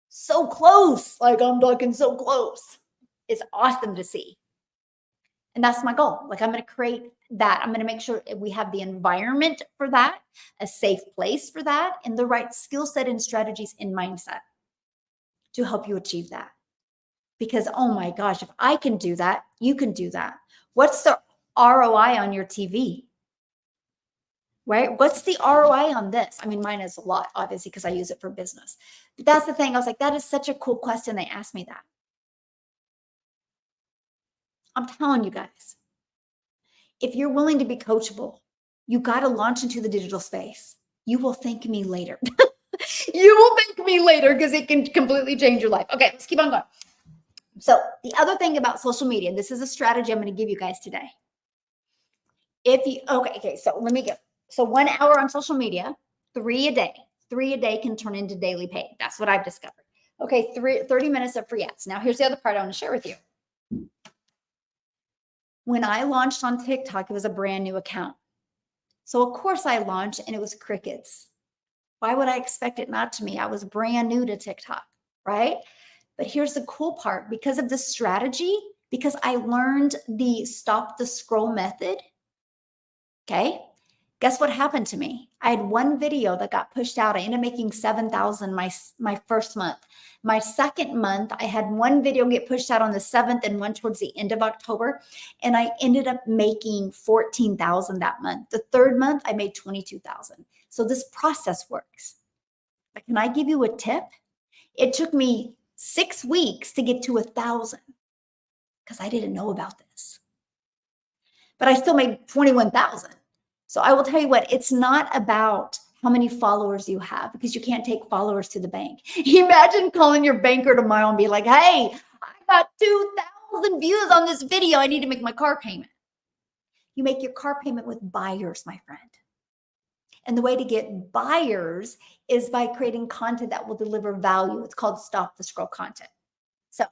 So close. Like I'm talking so close. It's awesome to see. And that's my goal. Like I'm going to create that. I'm going to make sure we have the environment for that, a safe place for that, and the right skill set and strategies and mindset to help you achieve that. Because, oh my gosh, if I can do that, you can do that. What's the ROI on your TV? Right? What's the ROI on this? I mean, mine is a lot, obviously, because I use it for business. But that's the thing. I was like, that is such a cool question. They asked me that. I'm telling you guys, if you're willing to be coachable, you got to launch into the digital space. You will thank me later. You will thank me later because it can completely change your life. Okay, let's keep on going. So the other thing about social media, this is a strategy I'm going to give you guys today. So let me go. So 1 hour on social media, 3 a day. 3 a day can turn into daily pay. That's what I've discovered. Okay, 30 minutes of free ads. Now, here's the other part I want to share with you. When I launched on TikTok, it was a brand new account. So, of course, I launched and it was crickets. Why would I expect it not to me? I was brand new to TikTok, right? But here's the cool part, because of the strategy, because I learned the stop the scroll method. Okay. Guess what happened to me? I had one video that got pushed out. I ended up making 7,000 my first month. My second month, I had one video get pushed out on the 7th and one towards the end of October. And I ended up making 14,000 that month. The third month, I made 22,000. So this process works. But can I give you a tip? It took me 6 weeks to get to 1,000 because I didn't know about this. But I still made 21,000. So I will tell you what, it's not about how many followers you have, because you can't take followers to the bank. Imagine calling your banker tomorrow and be like, hey, I got 2,000 views on this video. I need to make my car payment. You make your car payment with buyers, my friend. And the way to get buyers is by creating content that will deliver value. It's called stop the scroll content. So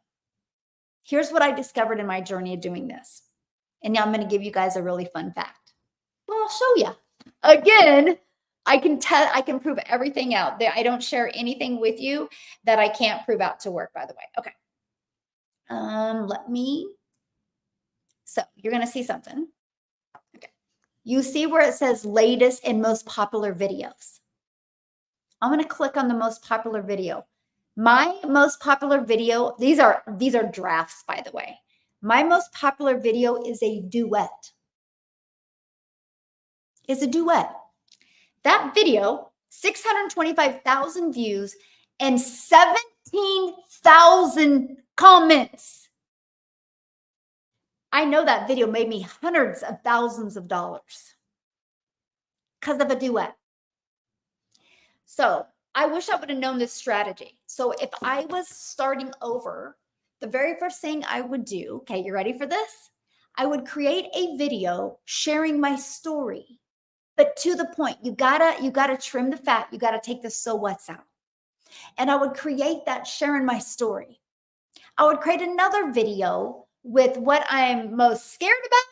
here's what I discovered in my journey of doing this. And now I'm going to give you guys a really fun fact. Well, I'll show you. Again, I can prove everything out. I don't share anything with you that I can't prove out to work, by the way. Okay. So you're going to see something. Okay. You see where it says latest and most popular videos. I'm going to click on the most popular video. My most popular video, these are drafts, by the way. My most popular video is a duet. It's a duet. That video, 625,000 views and 17,000 comments. I know that video made me hundreds of thousands of dollars because of a duet. So I wish I would have known this strategy. So if I was starting over, the very first thing I would do, okay, you ready for this? I would create a video sharing my story. But to the point, you gotta trim the fat. You gotta take the so what's out. And I would create that sharing my story. I would create another video with what I'm most scared about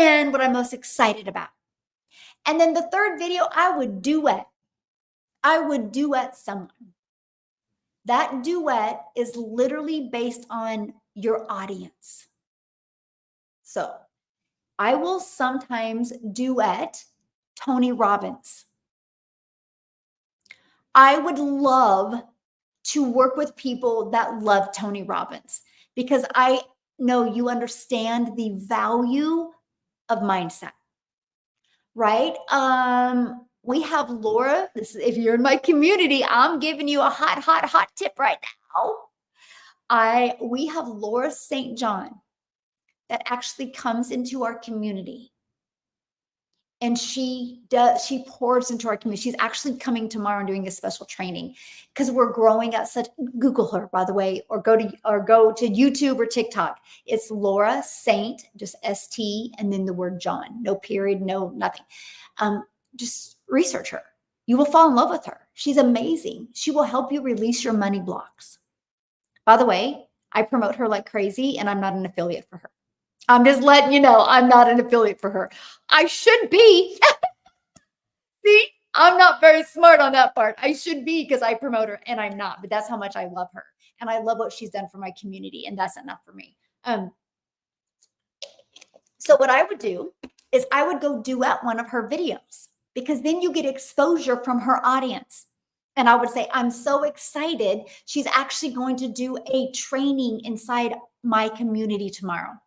and what I'm most excited about. And then the third video, I would duet someone. That duet is literally based on your audience. So I will sometimes duet Tony Robbins. I would love to work with people that love Tony Robbins because I know you understand the value of mindset, right? We have Laura. If you're in my community, I'm giving you a hot tip right now. We have Laura St. John that actually comes into our community. And she pours into our community. She's actually coming tomorrow and doing a special training because we're growing at such. Google her, by the way, or go to YouTube or TikTok. It's Laura Saint, just ST, and then the word John. No period, no nothing. Just research her. You will fall in love with her. She's amazing. She will help you release your money blocks. By the way, I promote her like crazy, and I'm not an affiliate for her. I'm just letting you know I'm not an affiliate for her. I should be. See, I'm not very smart on that part. I should be because I promote her and I'm not, but that's how much I love her. And I love what she's done for my community. And that's enough for me. So what I would do is I would go duet one of her videos because then you get exposure from her audience. And I would say, I'm so excited. She's actually going to do a training inside my community tomorrow.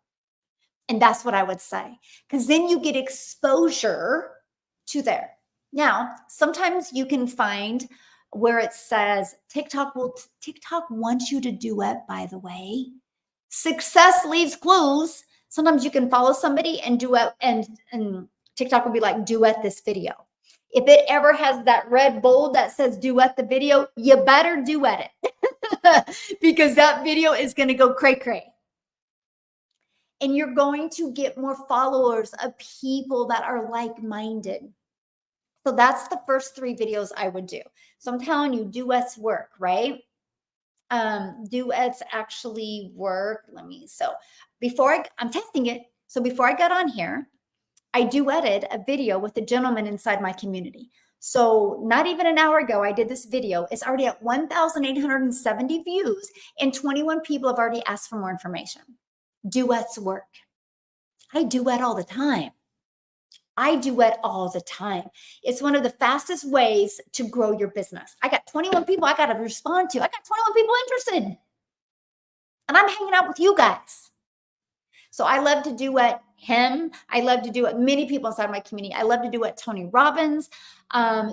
And that's what I would say, because then you get exposure to there. Now, sometimes you can find where it says TikTok wants you to duet, by the way. Success leaves clues. Sometimes you can follow somebody and duet, and TikTok will be like, duet this video. If it ever has that red bold that says duet the video, you better duet it because that video is going to go cray-cray. And you're going to get more followers of people that are like-minded. So that's the first 3 videos I would do. So I'm telling you, duets work, right? Duets actually work. I'm testing it. So before I got on here, I duetted a video with a gentleman inside my community. So not even an hour ago, I did this video. It's already at 1,870 views, and 21 people have already asked for more information. Duets work. I duet all the time. I duet all the time. It's one of the fastest ways to grow your business. I got 21 people I got to respond to. I got 21 people interested. And I'm hanging out with you guys. So I love to duet him. I love to duet many people inside my community. I love to duet Tony Robbins.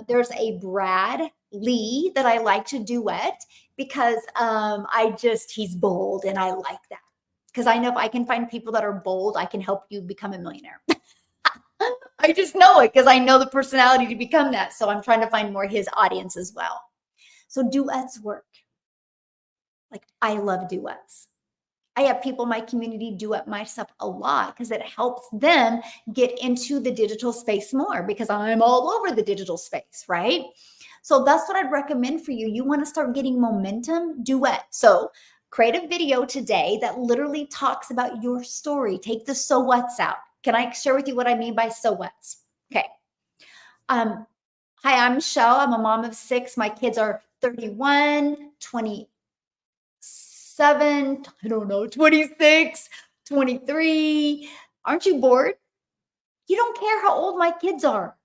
There's a Brad Lee that I like to duet because he's bold and I like that. Because I know if I can find people that are bold, I can help you become a millionaire. I just know it because I know the personality to become that. So I'm trying to find more his audience as well. So duets work. Like I love duets. I have people in my community duet my stuff a lot because it helps them get into the digital space more because I'm all over the digital space, right? So that's what I'd recommend for you. You want to start getting momentum, duet. So create a video today that literally talks about your story. Take the so what's out. Can I share with you what I mean by so what's? Okay. Hi, I'm Michelle. I'm a mom of 6. My kids are 31, 27, I don't know, 26, 23. Aren't you bored? You don't care how old my kids are,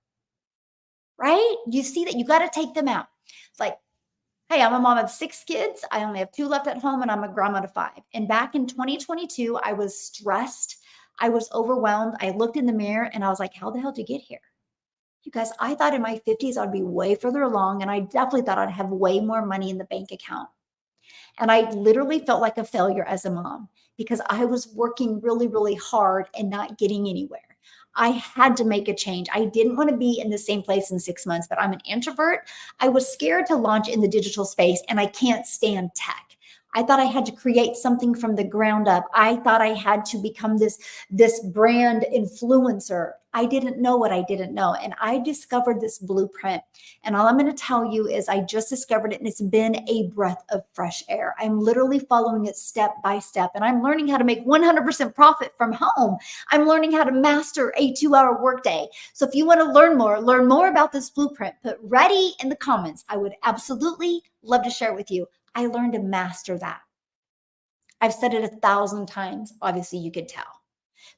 right? You see that you got to take them out. It's like, hey, I'm a mom of 6 kids. I only have 2 left at home and I'm a grandma to 5. And back in 2022, I was stressed. I was overwhelmed. I looked in the mirror and I was like, how the hell did you get here? You guys, I thought in my 50s I'd be way further along and I definitely thought I'd have way more money in the bank account. And I literally felt like a failure as a mom because I was working really, really hard and not getting anywhere. I had to make a change. I didn't want to be in the same place in 6 months, but I'm an introvert. I was scared to launch in the digital space and I can't stand tech. I thought I had to create something from the ground up. I thought I had to become this brand influencer. I didn't know what I didn't know. And I discovered this blueprint. And all I'm going to tell you is I just discovered it and it's been a breath of fresh air. I'm literally following it step by step and I'm learning how to make 100% profit from home. I'm learning how to master a 2-hour workday. So if you want to learn more about this blueprint, put ready in the comments. I would absolutely love to share it with you. I learned to master that. I've said it 1,000 times. Obviously, you could tell.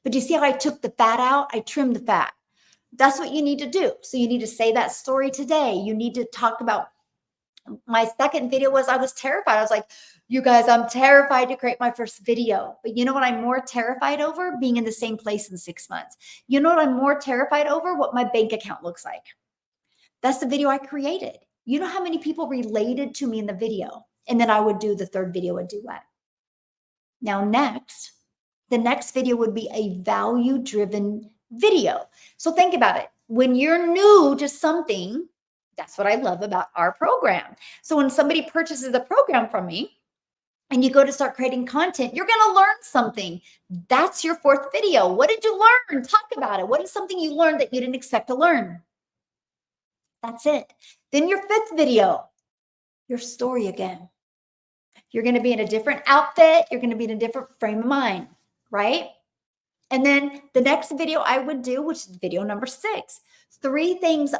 But you see how I took the fat out? I trimmed the fat. That's what you need to do. So you need to say that story today. You need to talk about my second video was I was terrified. I was like, you guys, I'm terrified to create my first video. But you know what I'm more terrified over? Being in the same place in 6 months. You know what I'm more terrified over? What my bank account looks like. That's the video I created. You know how many people related to me in the video? And then I would do the third video, a duet. Now, the next video would be a value-driven video. So think about it. When you're new to something, that's what I love about our program. So when somebody purchases a program from me and you go to start creating content, you're going to learn something. That's your 4th video. What did you learn? Talk about it. What is something you learned that you didn't expect to learn? That's it. Then your 5th video, your story again. You're going to be in a different outfit. You're going to be in a different frame of mind, right? And then the next video I would do, which is video number 6, 2 things,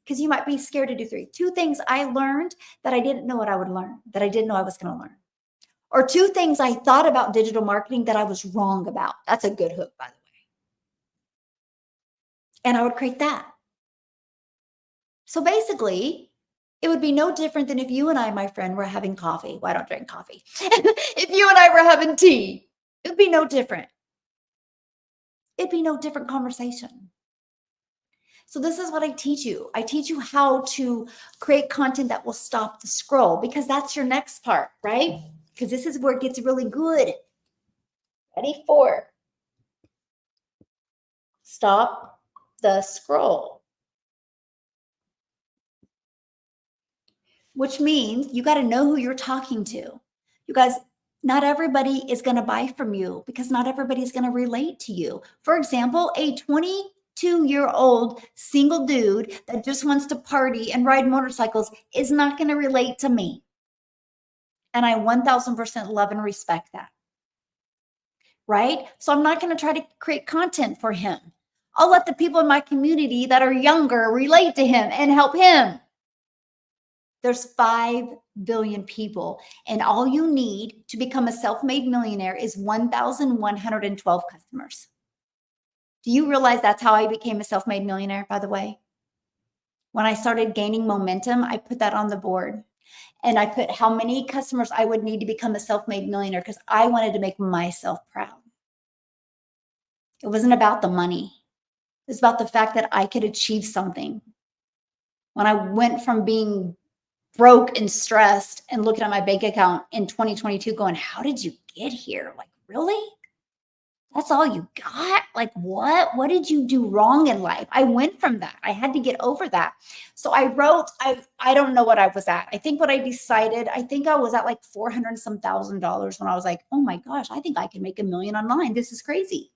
because you might be scared to do 3. 2 things I learned that I didn't know what I would learn, that I didn't know I was going to learn. Or 2 things I thought about digital marketing that I was wrong about. That's a good hook, by the way. And I would create that. So basically, it would be no different than if you and I, my friend, were having coffee. Well, I don't drink coffee. If you and I were having tea, it would be no different. It'd be no different conversation. So this is what I teach you. I teach you how to create content that will stop the scroll because that's your next part, right? Because this is where it gets really good. Ready? 4. Stop the scroll. Which means you got to know who you're talking to. You guys, not everybody is going to buy from you because not everybody is going to relate to you. For example, a 22-year-old single dude that just wants to party and ride motorcycles is not going to relate to me. And I 1000% love and respect that. Right? So I'm not going to try to create content for him. I'll let the people in my community that are younger relate to him and help him. There's 5 billion people, and all you need to become a self-made millionaire is 1,112 customers. Do you realize that's how I became a self-made millionaire, by the way? When I started gaining momentum, I put that on the board. And I put how many customers I would need to become a self-made millionaire because I wanted to make myself proud. It wasn't about the money. It was about the fact that I could achieve something. When I went from being broke and stressed and looking at my bank account in 2022 going, how did you get here? Like, really? That's all you got? Like, what did you do wrong in life? I went from that. I had to get over that. So I wrote, I don't know what I was at. I think what I decided, I think I was at like 400 some $1,000 when I was like, oh my gosh, I think I can make $1 million online. This is crazy.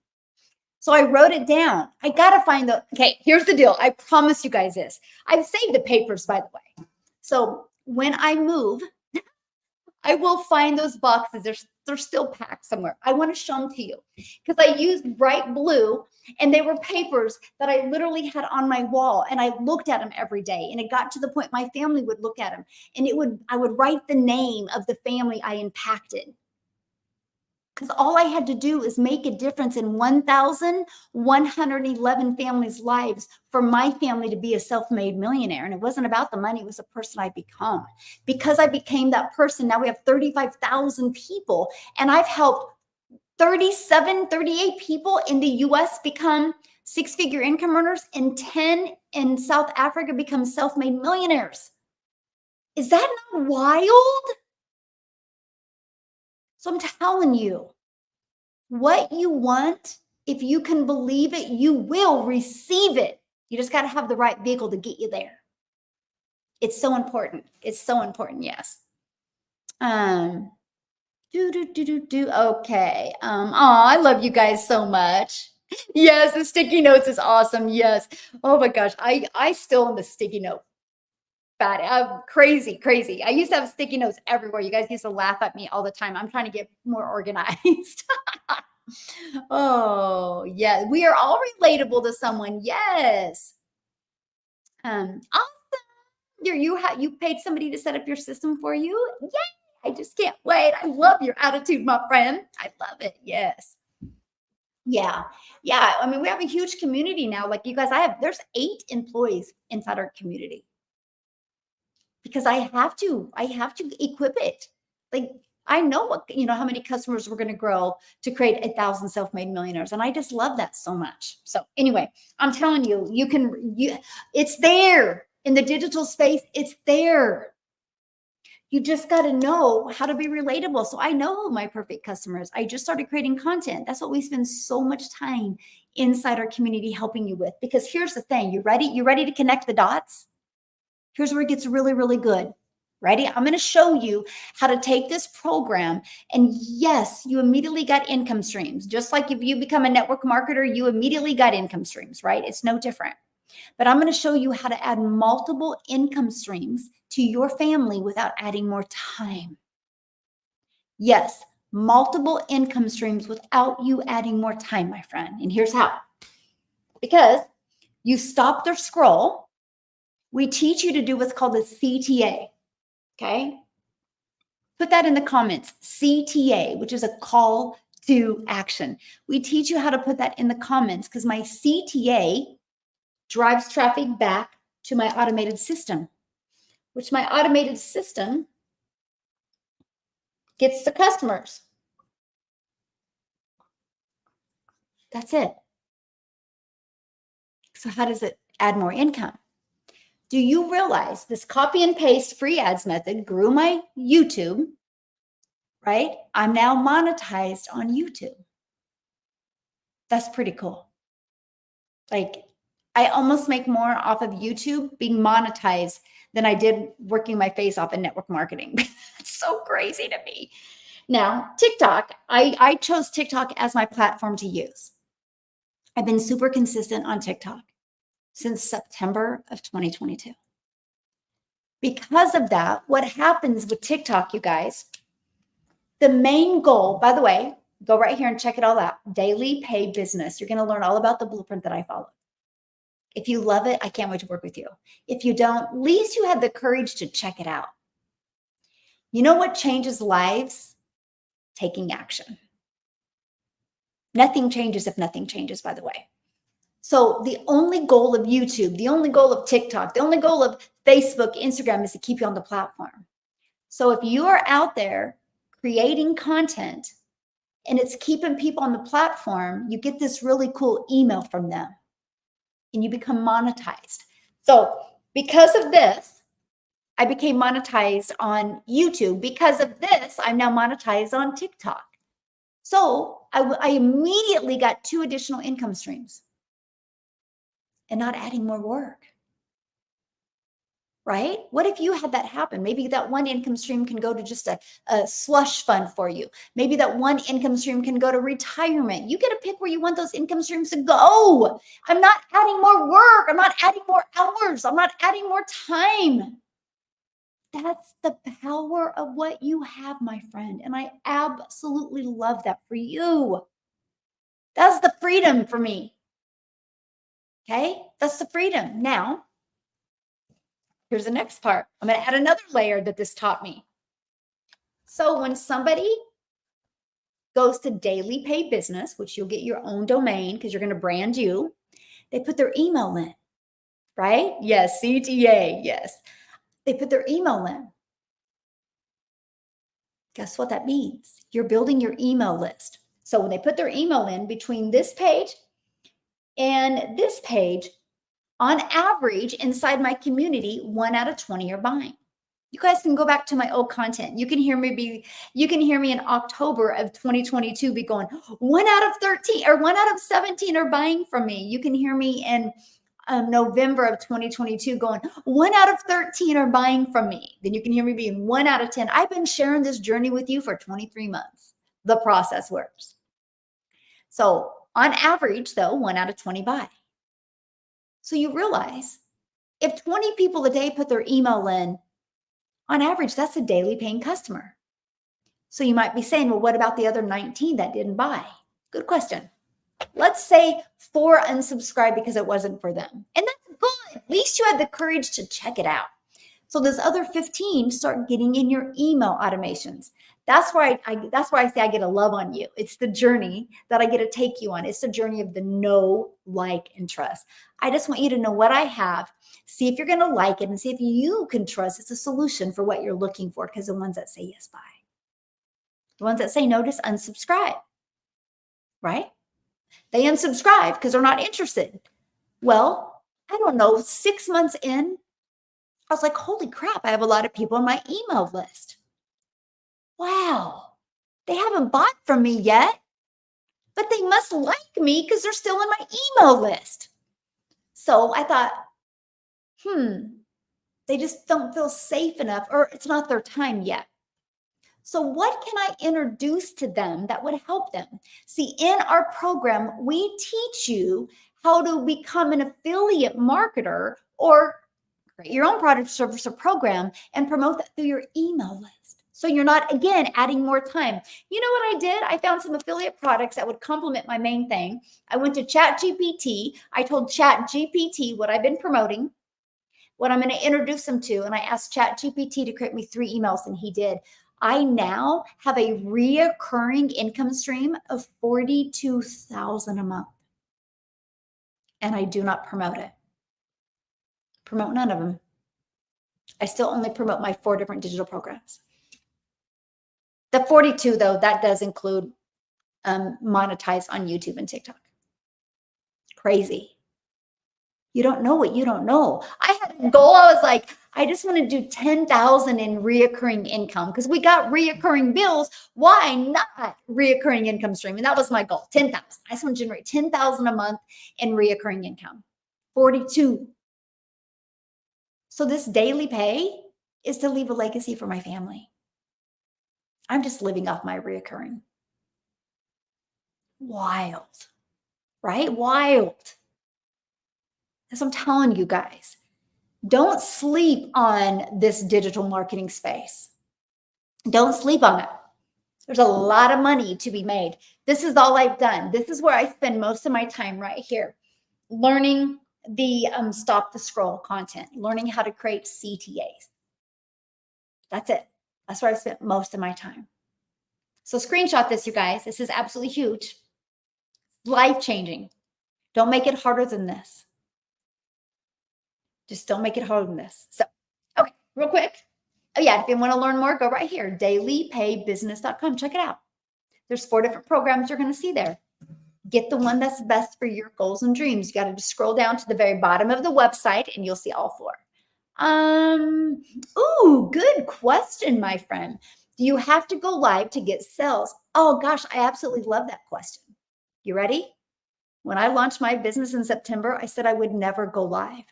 So I wrote it down. I got to find okay, here's the deal. I promise you guys this. I've saved the papers, by the way. So when I move, I will find those boxes. They're still packed somewhere. I want to show them to you because I used bright blue and they were papers that I literally had on my wall and I looked at them every day. And it got to the point my family would look at them and I would write the name of the family I impacted. Because all I had to do is make a difference in 1,111 families' lives for my family to be a self-made millionaire. And it wasn't about the money. It was the person I become. Because I became that person, now we have 35,000 people. And I've helped 38 people in the US become six-figure income earners and 10 in South Africa become self-made millionaires. Is that not wild? So I'm telling you, what you want, if you can believe it, you will receive it. You just got to have the right vehicle to get you there. It's so important. It's so important. Yes. Okay. I love you guys so much. Yes, the sticky notes is awesome. Yes. Oh my gosh. I still am the sticky note. I'm crazy. I used to have sticky notes everywhere. You guys used to laugh at me all the time. I'm trying to get more organized. Oh, yeah. We are all relatable to someone. Yes. Awesome. You paid somebody to set up your system for you? Yay. I just can't wait. I love your attitude, my friend. I love it. Yes. Yeah. Yeah. I mean, we have a huge community now. Like you guys, there's 8 employees inside our community. Because I have to equip it. Like I know how many customers we're going to grow to create 1,000 self-made millionaires. And I just love that so much. So anyway, I'm telling you, it's there in the digital space. It's there. You just got to know how to be relatable. So I know who my perfect customer is. I just started creating content. That's what we spend so much time inside our community helping you with. Because here's the thing. You ready? You ready to connect the dots? Here's where it gets really, really good. Ready? I'm going to show you how to take this program. And yes, you immediately got income streams. Just like if you become a network marketer, you immediately got income streams, right? It's no different. But I'm going to show you how to add multiple income streams to your family without adding more time. Yes, multiple income streams without you adding more time, my friend. And here's how. Because you stop the scroll. We teach you to do what's called a CTA, okay? Put that in the comments, CTA, which is a call to action. We teach you how to put that in the comments because my CTA drives traffic back to my automated system, which my automated system gets the customers. That's it. So how does it add more income? Do you realize this copy and paste free ads method grew my YouTube, right? I'm now monetized on YouTube. That's pretty cool. Like I almost make more off of YouTube being monetized than I did working my face off in network marketing. It's so crazy to me. Now, TikTok, I chose TikTok as my platform to use. I've been super consistent on TikTok since September of 2022. Because of that, what happens with TikTok, you guys, The main goal, by the way, go right here and check it all out. Daily Pay Business. You're going to learn all about the blueprint that I follow. If you love it, I can't wait to work with you. If you don't, at least you had the courage to check it out. You know what changes lives? Taking action. Nothing changes if nothing changes, by the way. So the only goal of YouTube, the only goal of TikTok, the only goal of Facebook, Instagram is to keep you on the platform. So if you are out there creating content and it's keeping people on the platform, you get this really cool email from them and you become monetized. So because of this, I became monetized on YouTube. Because of this, I'm now monetized on TikTok. So I immediately got 2 additional income streams and not adding more work. Right? What if you had that happen? Maybe that one income stream can go to just a slush fund for you. Maybe that one income stream can go to retirement. You get to pick where you want those income streams to go. I'm not adding more work. I'm not adding more hours. I'm not adding more time. That's the power of what you have, my friend. And I absolutely love that for you. That's the freedom for me. Okay? That's the freedom. Now, here's the next part. I'm going to add another layer that this taught me. So when somebody goes to Daily Pay Business, which you'll get your own domain because you're going to brand you, they put their email in, right? Yes, CTA, yes. They put their email in. Guess what that means? You're building your email list. So when they put their email in between this page and this page, on average, inside my community, 1 out of 20 are buying. You guys can go back to my old content. You can hear me in October of 2022 be going, 1 out of 13 or 1 out of 17 are buying from me. You can hear me in November of 2022 going, 1 out of 13 are buying from me. Then you can hear me being 1 out of 10. I've been sharing this journey with you for 23 months. The process works. So on average, though, 1 out of 20 buy. So you realize if 20 people a day put their email in, on average, that's a daily paying customer. So you might be saying, well, what about the other 19 that didn't buy? Good question. Let's say 4 unsubscribed because it wasn't for them. And that's good. At least you had the courage to check it out. So those other 15 start getting in your email automations. That's why I say I get a love on you. It's the journey that I get to take you on. It's the journey of the know, like, and trust. I just want you to know what I have. See if you're going to like it and see if you can trust it's a solution for what you're looking for, because the ones that say yes, buy. The ones that say no, just unsubscribe, right? They unsubscribe because they're not interested. Well, I don't know, 6 months in, I was like, holy crap, I have a lot of people on my email list. Wow, they haven't bought from me yet, but they must like me because they're still in my email list. So I thought, they just don't feel safe enough, or it's not their time yet. So what can I introduce to them that would help them? See, in our program, we teach you how to become an affiliate marketer or create your own product, service, or program and promote that through your email list. So you're not, again, adding more time. You know what I did? I found some affiliate products that would complement my main thing. I went to ChatGPT. I told ChatGPT what I've been promoting, what I'm going to introduce them to. And I asked ChatGPT to create me 3 emails, and he did. I now have a reoccurring income stream of $42,000 a month. And I do not promote it. Promote none of them. I still only promote my 4 different digital programs. The 42, though, that does include monetize on YouTube and TikTok. Crazy. You don't know what you don't know. I had a goal. I was like, I just want to do 10,000 in reoccurring income because we got reoccurring bills. Why not reoccurring income stream? And that was my goal, 10,000. I just want to generate 10,000 a month in reoccurring income. 42. So this daily pay is to leave a legacy for my family. I'm just living off my reoccurring. Wild, right? Wild. As I'm telling you guys, don't sleep on this digital marketing space. Don't sleep on it. There's a lot of money to be made. This is all I've done. This is where I spend most of my time right here, learning the stop the scroll content, learning how to create CTAs. That's it. That's where I spent most of my time. So screenshot this, you guys. This is absolutely huge. Life-changing. Don't make it harder than this. Just don't make it harder than this. So, okay, real quick. Oh yeah, if you want to learn more, go right here, dailypaybusiness.com. Check it out. There's 4 different programs you're going to see there. Get the one that's best for your goals and dreams. You got to just scroll down to the very bottom of the website and you'll see all 4. Ooh, good question, my friend. Do you have to go live to get sales? Oh gosh, I absolutely love that question. You ready? When I launched my business in September, I said I would never go live.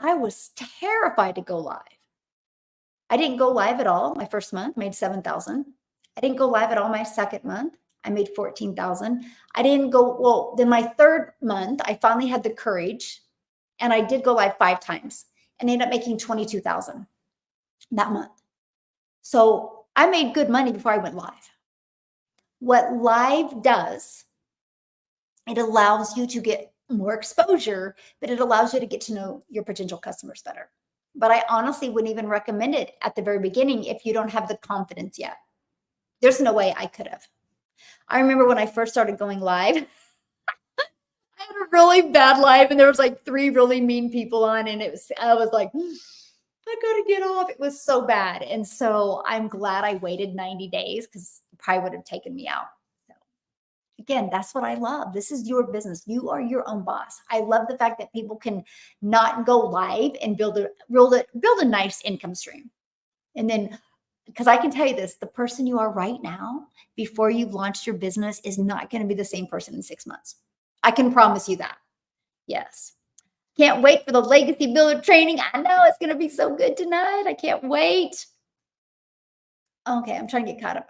I was terrified to go live. I didn't go live at all. My first month made 7,000. I didn't go live at all my second month. I made 14,000. I didn't go, well, then my third month, I finally had the courage and I did go live 5 times and ended up making 22,000 that month. So I made good money before I went live. What live does, it allows you to get more exposure, but it allows you to get to know your potential customers better. But I honestly wouldn't even recommend it at the very beginning if you don't have the confidence yet. There's no way I could have. I remember when I first started going live, I had a really bad live and there was like 3 really mean people on and I was like, I gotta get off. It was so bad. And so I'm glad I waited 90 days because it probably would have taken me out. So again, that's what I love. This is your business. You are your own boss. I love the fact that people can not go live and build a nice income stream. And then, because I can tell you this, the person you are right now before you've launched your business is not going to be the same person in 6 months. I can promise you that. Yes. Can't wait for the Legacy Builder training. I know it's going to be so good tonight. I can't wait. Okay, I'm trying to get caught up.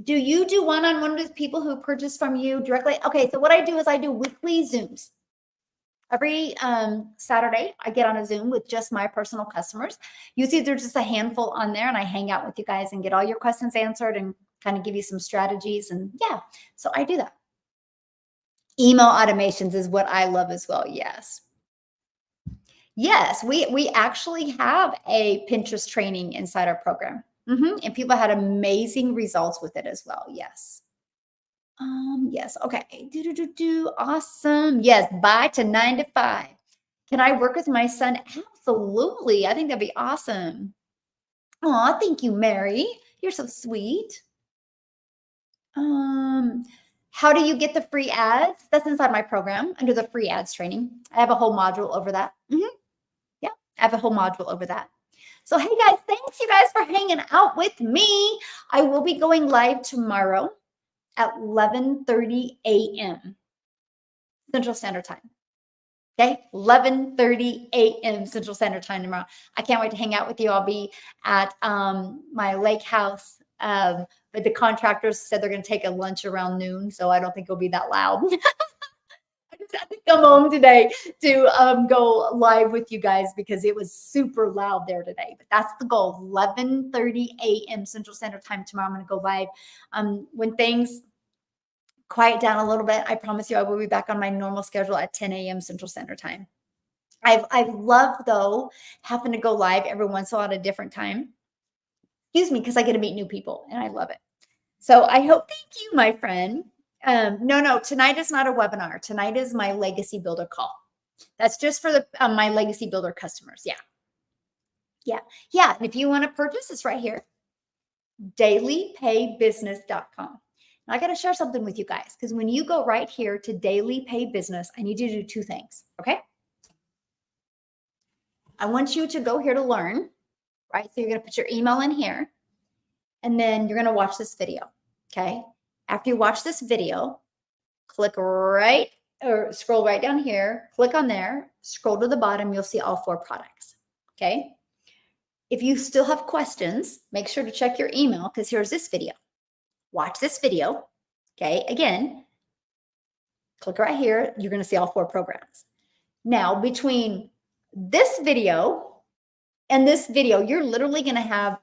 Do you do one-on-one with people who purchase from you directly? Okay, so what I do is I do weekly Zooms. Every Saturday, I get on a Zoom with just my personal customers. Usually there's just a handful on there and I hang out with you guys and get all your questions answered and kind of give you some strategies. And yeah, so I do that. Email automations is what I love as well. Yes. Yes, we actually have a Pinterest training inside our program. And people had amazing results with it as well. Yes. Yes. Okay. Awesome. Yes. Bye to 9 to 5. Can I work with my son? Absolutely. I think that'd be awesome. Oh, thank you, Mary. You're so sweet. How do you get the free ads? That's inside my program under the free ads training. I have a whole module over that. Yeah, I have a whole module over that. So, hey guys, thanks you guys for hanging out with me. I will be going live tomorrow at 11:30 a.m. Central Standard Time. Okay, 11:30 a.m. Central Standard Time tomorrow. I can't wait to hang out with you. I'll be at my lake house. But the contractors said they're going to take a lunch around noon, so I don't think it'll be that loud. I just had to come home today to go live with you guys because it was super loud there today. But that's the goal, 11:30 a.m. Central Standard Time tomorrow. I'm going to go live. When things quiet down a little bit, I promise you I will be back on my normal schedule at 10 a.m. Central Standard Time. I've loved, though, having to go live every once in a while at a different time. Excuse me, because I get to meet new people, and I love it. So I hope, thank you, my friend. No, tonight is not a webinar. Tonight is my Legacy Builder call. That's just for the my Legacy Builder customers. Yeah. And if you want to purchase, it's right here, dailypaybusiness.com. Now I got to share something with you guys because when you go right here to Daily Pay Business, I need you to do 2 things. Okay. I want you to go here to learn, right? So you're going to put your email in here and then you're going to watch this video. Okay. After you watch this video, click right or scroll right down here, click on there, scroll to the bottom, you'll see all 4 products. Okay. If you still have questions, make sure to check your email because here's this video. Watch this video. Okay. Again, click right here. You're going to see all 4 programs. Now, between this video and this video, you're literally going to have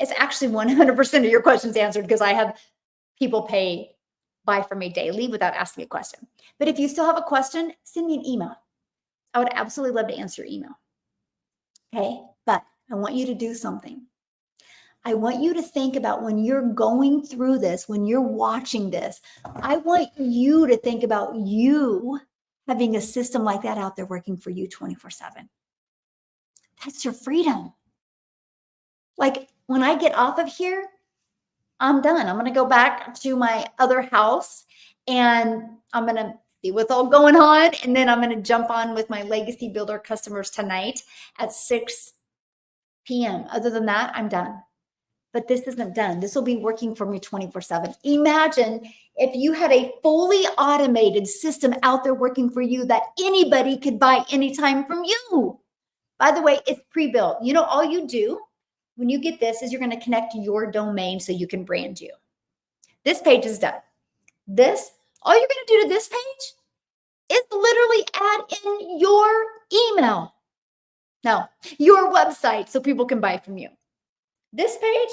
It's actually 100% of your questions answered because I have people buy from me daily without asking a question. But if you still have a question, send me an email. I would absolutely love to answer your email. Okay. But I want you to do something. I want you to think about when you're going through this, when you're watching this, I want you to think about you having a system like that out there working for you 24/7. That's your freedom. Like when I get off of here, I'm done. I'm going to go back to my other house and I'm going to see what's all going on. And then I'm going to jump on with my legacy builder customers tonight at 6 p.m. Other than that, I'm done. But this isn't done. This will be working for me 24/7. Imagine if you had a fully automated system out there working for you that anybody could buy anytime from you. By the way, it's pre-built. You know, all you do when you get this is you're going to connect your domain so you can brand you. This page is done. All you're going to do to this page is literally add in your email. No, your website so people can buy from you. This page,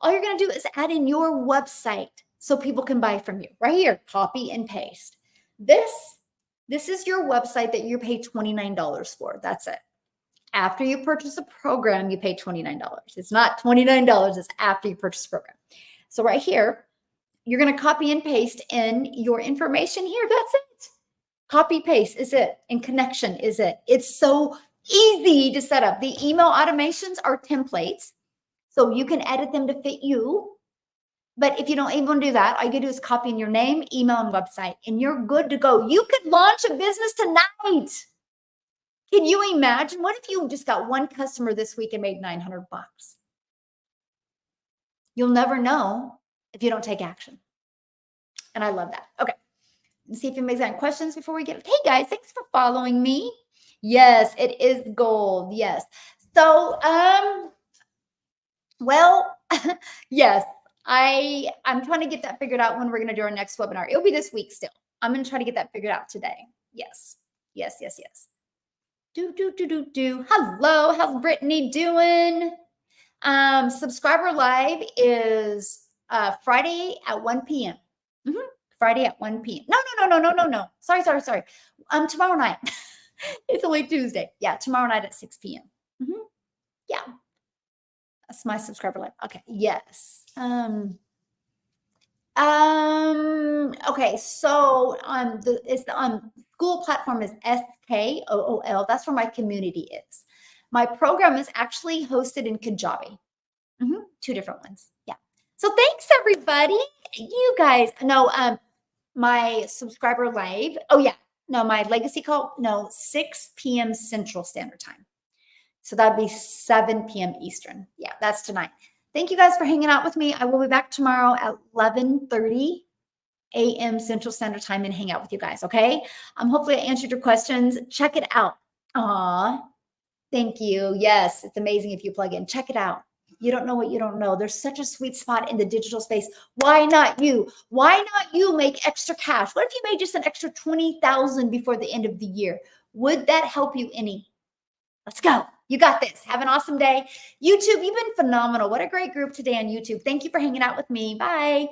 all you're going to do is add in your website so people can buy from you. Right here, copy and paste. This is your website that you pay $29 for. That's it. After you purchase a program, you pay $29. It's not $29. It's after you purchase a program. So right here, you're going to copy and paste in your information here. That's it. Copy paste is it. And connection is it. It's so easy to set up. The email automations are templates. So you can edit them to fit you. But if you don't even do that, all you can do is copy in your name, email, and website, and you're good to go. You could launch a business tonight. Can you imagine? What if you just got one customer this week and made $900? You'll never know if you don't take action. And I love that. Okay. Let's see if anybody's got any questions before we get. Hey guys, thanks for following me. Yes, it is gold. Yes. So, well, yes, I'm trying to get that figured out when we're going to do our next webinar. It'll be this week still. I'm going to try to get that figured out today. Yes. Yes, yes, yes. Hello, how's Brittany doing? Subscriber live is Friday at 1 p.m. Friday at 1 p.m. No. Sorry. Tomorrow night. It's only Tuesday. Yeah, tomorrow night at 6 p.m. Yeah. That's my subscriber live. Okay. Yes. Okay. So the school platform is SKOOL. That's where my community is. My program is actually hosted in Kajabi. Two different ones. Yeah. So thanks everybody. You guys know, my subscriber live. Oh yeah. No, my legacy call. No, 6 p.m. Central Standard Time. So that'd be 7 p.m. Eastern. Yeah, that's tonight. Thank you guys for hanging out with me. I will be back tomorrow at 11:30 a.m. Central Standard Time and hang out with you guys, okay? Hopefully I answered your questions. Check it out. Aw, thank you. Yes, it's amazing if you plug in. Check it out. You don't know what you don't know. There's such a sweet spot in the digital space. Why not you? Why not you make extra cash? What if you made just an extra $20,000 before the end of the year? Would that help you any? Let's go. You got this. Have an awesome day. YouTube, you've been phenomenal. What a great group today on YouTube. Thank you for hanging out with me. Bye.